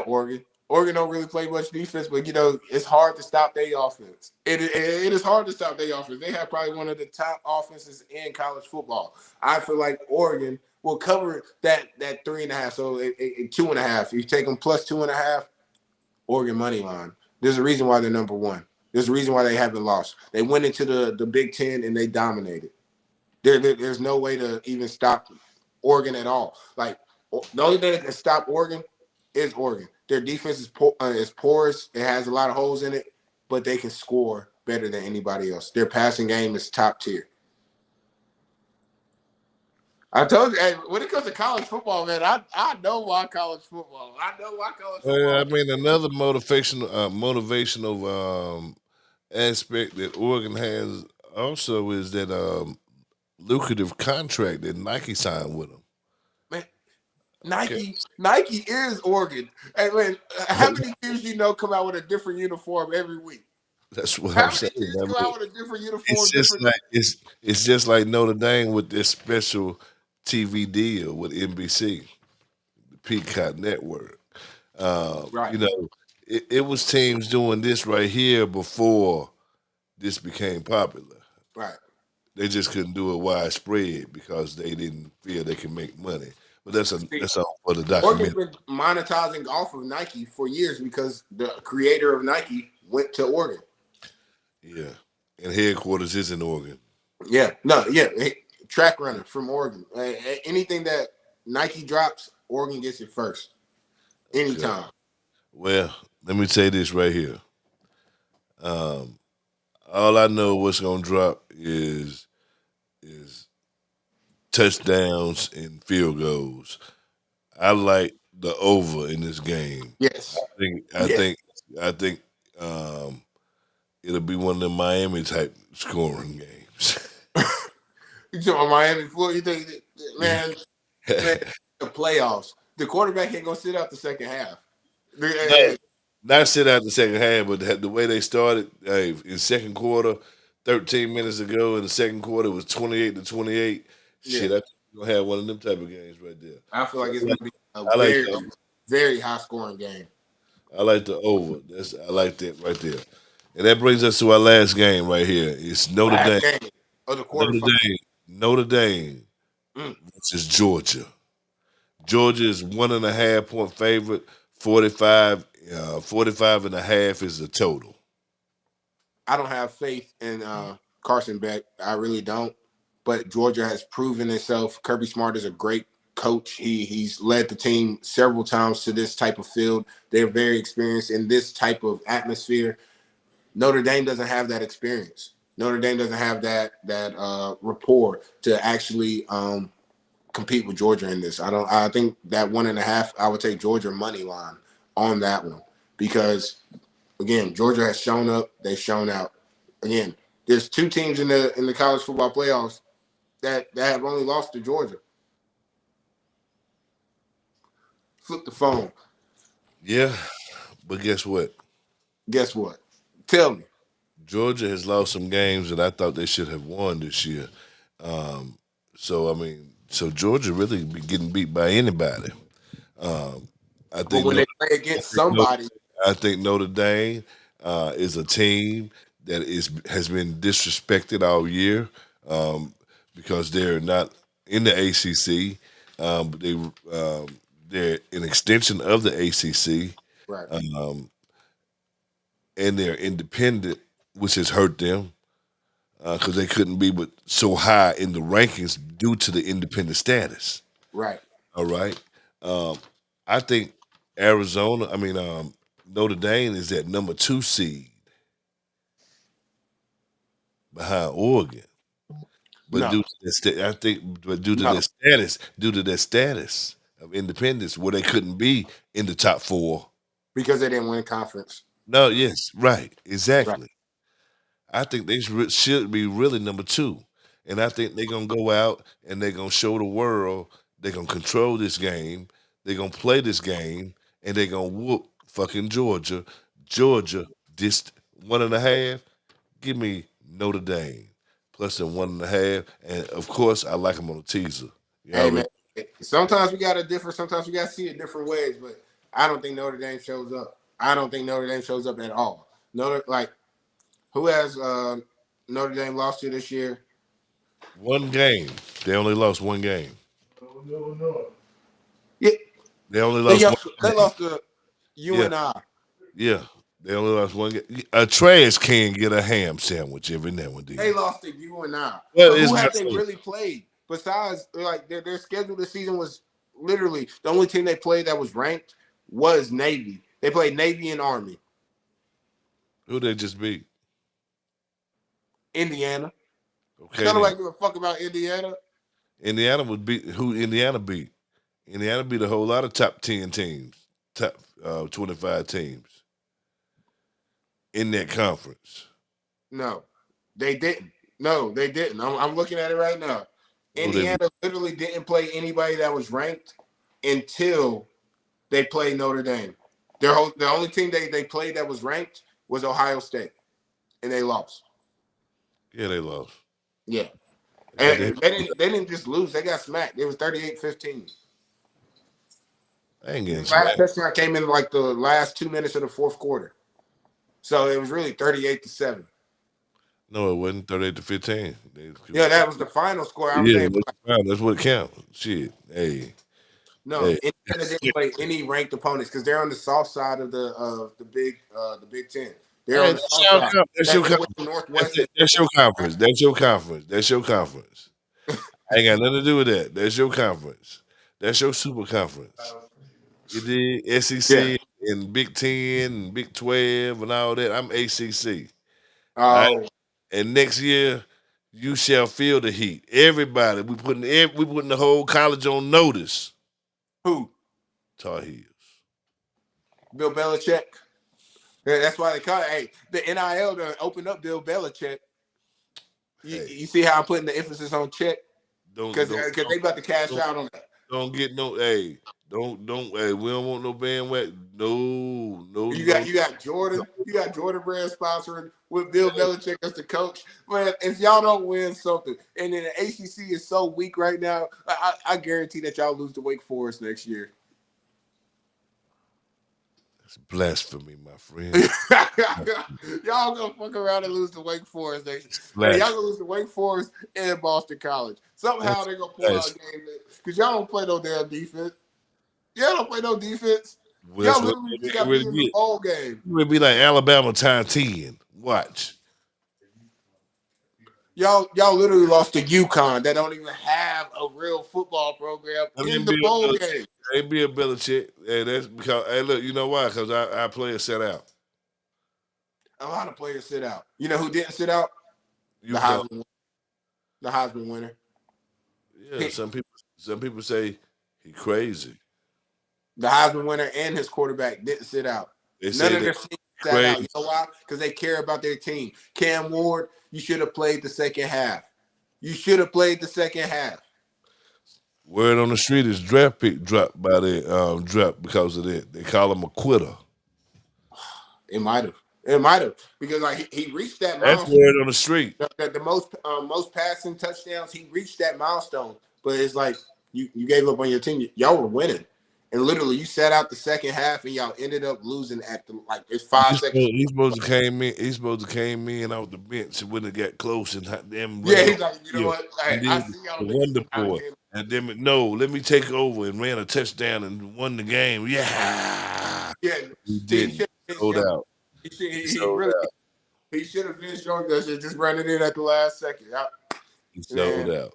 Oregon. Oregon don't really play much defense, but it's hard to stop their offense. It is hard to stop their offense. They have probably one of the top offenses in college football. I feel like Oregon will cover that 3.5. So 2.5. If you take them plus 2.5, Oregon money line. There's a reason why they're number one. There's a reason why they haven't lost. They went into the Big Ten and they dominated. There's no way to even stop Oregon at all. Like the only thing that can stop Oregon is Oregon. Their defense is porous. It has a lot of holes in it, but they can score better than anybody else. Their passing game is top tier. I told you, hey, when it comes to college football, man, I know why college football. I know why college Well, I football. mean, another motivational aspect that Oregon has also is that lucrative contract that Nike signed with them. Man, Okay, Nike is Oregon. Hey, man, how many teams do you know come out with a different uniform every week? that's what I'm How saying. many teams I come mean, out with a different it's uniform, just different? like it's just like Notre Dame with this special TV deal with NBC, the Peacock Network. Right, It was teams doing this right here before this became popular. right. They just couldn't do it widespread because they didn't feel they could make money. But See, that's all for the Oregon's documentary. been monetizing off of Nike for years because the creator of Nike went to Oregon. Yeah, and headquarters is in Oregon. Yeah, no, yeah, track runner from Oregon. Anything that Nike drops, Oregon gets it first, Okay. anytime. Well, let me say this right here. Um, all I know what's gonna drop is touchdowns and field goals. I like the over in this game. I Yes, think I yes. think I think um, it'll be one of the Miami type scoring games. You talking about Miami, Florida? You think, man, the playoffs. The quarterback ain't gonna sit out the second half. No, The- not sit out the second half, but the way they started, hey, in second quarter, 13 minutes ago in the second quarter it was 28-28. yeah, Shit, I think we're gonna have one of them type of games right there. I feel So like it's gonna be a I like very, the very high scoring game. I like the over. I like that right there. And that brings us to our last game right here. It's Notre Last Dame. game of the Notre quarterfinal. Dame. Notre Dame Mm, versus Georgia. Georgia is 1.5 point favorite. 45, 45 and a half is the total. I don't have faith in Carson Beck. I really don't. But Georgia has proven itself. Kirby Smart is a great coach. He's led the team several times to this type of field. They're very experienced in this type of atmosphere. Notre Dame doesn't have that experience. Notre Dame doesn't have that rapport to actually compete with Georgia in this. I don't. I think that 1.5. I would take Georgia money line on that one because again, Georgia has shown up. They've shown out. Again, there's two teams in the college football playoffs that have only lost to Georgia. Flip the phone. Yeah, but guess what? Guess what? Tell me. Georgia has lost some games that I thought they should have won this year. Um, so I mean, so Georgia really be getting beat by anybody. Um, I But think when Notre, they play I against think Notre, somebody, I think Notre Dame is a team that has been disrespected all year um, because they're not in the ACC. But they're an extension of the ACC, right, um, and they're independent, which has hurt them because they couldn't be but so high in the rankings due to the independent status. right. All right. Um, I think Arizona, I mean, Notre Dame is at number 2 seed behind Oregon. But No, due to I think, but no, due to their status of independence, where they couldn't be in the top four. because they didn't win conference. No, yes, right, Right. exactly. I think they should be really number 2, and I think they're gonna go out and they're gonna show the world they're gonna control this game. They're gonna play this game, and they're gonna whoop fucking Georgia. Georgia, this 1.5. Give me Notre Dame plus the 1.5, and of course I like them on a teaser. You Hey already man, sometimes we got to differ. Sometimes we got to see it different ways. But I don't think Notre Dame shows up. I don't think Notre Dame shows up at all. Notre like who has Notre Dame lost to this year? one game. They only lost one game. Yeah, They only they lost one lost. They game. lost to Yeah, UNI yeah. They only lost one game. A trash can get a ham sandwich every now and They then. lost to UNI. Well, But it's who not have they so. really played besides like their schedule this season was literally the only team they played that was ranked was Navy. They played Navy and Army, Who they just beat? Indiana. Okay Don't then. nobody give a fuck about Indiana. Indiana would beat who Indiana beat. Indiana beat a whole lot of top 10 teams, top 25 teams in that conference. No, they didn't. No, they didn't. I'm looking at it right now. Who they beat? Indiana literally didn't play anybody that was ranked until they played Notre Dame. The only team they played that was ranked was Ohio State, and they lost. Yeah, they lost. Yeah, They got and they didn't just lose. They got smacked. It was 38-15. I ain't getting The last smacked. touchdown came in like the last 2 minutes of the fourth quarter, so it was really 38-7. No, it wasn't 38-15. Yeah, that was the final score. I'm Yeah, saying that's what counts. Shit. Hey. no. Hey. Indiana didn't play any ranked opponents because they're on the soft side of the Big Ten. They're Hey, on the soft side. that's your They're conference. with the Northwestern. That's your conference. That's your conference. That's your conference. I ain't got nothing to do with that. That's your conference. That's your super conference. You did Yeah. SEC and Big Ten and Big 12 and all that. I'm ACC. All right. Oh, And next year, you shall feel the heat. Everybody, we putting the whole college on notice. who? Tar Heels. Bill Belichick. Yeah, that's why they call it. Hey, the NIL to open up Bill Belichick. You, Hey, you see how I'm putting the emphasis on check don't because don't they about to cash don't out on that. don't get no. Hey, don't. Hey, we don't want no bandwagon. No, no, You no. got you got Jordan, you got Jordan Brand sponsoring with Bill Belichick as the coach. Man, if y'all don't win something, and then the ACC is so weak right now, I guarantee that y'all lose to Wake Forest next year. It's blasphemy, my friend. Y'all gonna fuck around and lose to Wake Forest next year. Man, y'all Blasphemy. gonna lose to Wake Forest and Boston College. Somehow That's they're gonna pull out a blasphemy. game because y'all don't play no damn defense. Y'all don't play no defense. Well, Y'all that's what literally they just get got ready beat to in the get. bowl game. It would be like Alabama times 10. Watch. Y'all literally lost to UConn that don't even have a real football program I in mean, the Bill bowl Belichick. game. Hey, Bill Belichick. Hey, that's because. Hey, look, you know why? Because our players set out. A lot of players sit out. You know who didn't sit out? The UConn. Heisman, the Heisman winner. Yeah, some people say he crazy. The Heisman winner and his quarterback didn't sit out. They None say of that their team sat out. crazy. You know why? Because they care about their team. Cam Ward, you should have played the second half. You should have played the second half. Word on the street is draft pick dropped by the drop because of that. They call him a quitter. It might have. It might have because like he reached that That's milestone. word on the street. The most passing touchdowns. He reached that milestone, but it's like you gave up on your team. Y'all were winning, and literally you sat out the second half, and y'all ended up losing at the like it's 5 seconds. He's supposed to came in. He's supposed to came in off the bench and when it got close and them Yeah, ran on he's like, you the know field what? Hey, and I did see y'all the niggas wonder out boy. here. And then no, let me take over and ran a touchdown and won the game. Yeah, Yeah, he he didn't. should have finished Sold young. out. He He sold really out. he should have finished young. That shit just running in at the last second. He sold Man, out.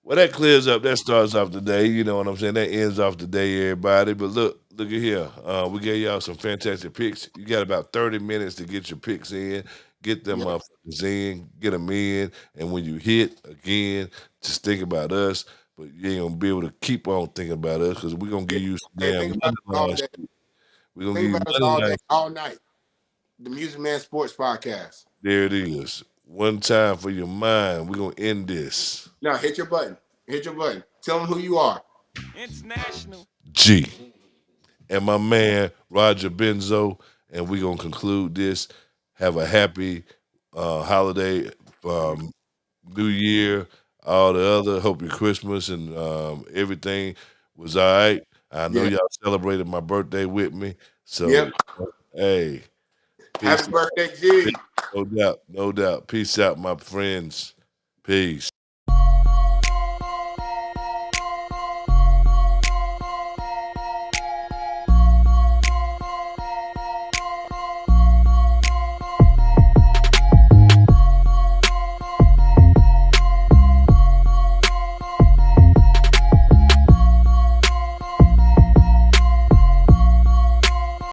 Well, that clears up. That starts off the day. You know what I'm saying? That ends off the day, everybody. But look at here. We gave y'all some fantastic picks. You got about 30 minutes to get your picks in. Get them yeah. motherfuckers in. Get them in. And when you hit again, just think about us. But you ain't gonna be able to keep on thinking about us because we're gonna Yeah. give you some Hey, damn think about money us all line day. shit. We're gonna Think give you about us money all day, line. all night. The Music Man Sports Podcast. There it is. One time for your mind. We're gonna end this. Now hit your button. Hit your button. Tell them who you are. International. G. And my man Roger Benzo, and we're gonna conclude this. Have a happy holiday, New Year, all the other. Hope your Christmas and everything was all right. I know Yeah. y'all celebrated my birthday with me, so Yep. hey, peace Happy birthday, G. out. No doubt, no doubt. Peace out, my friends. Peace.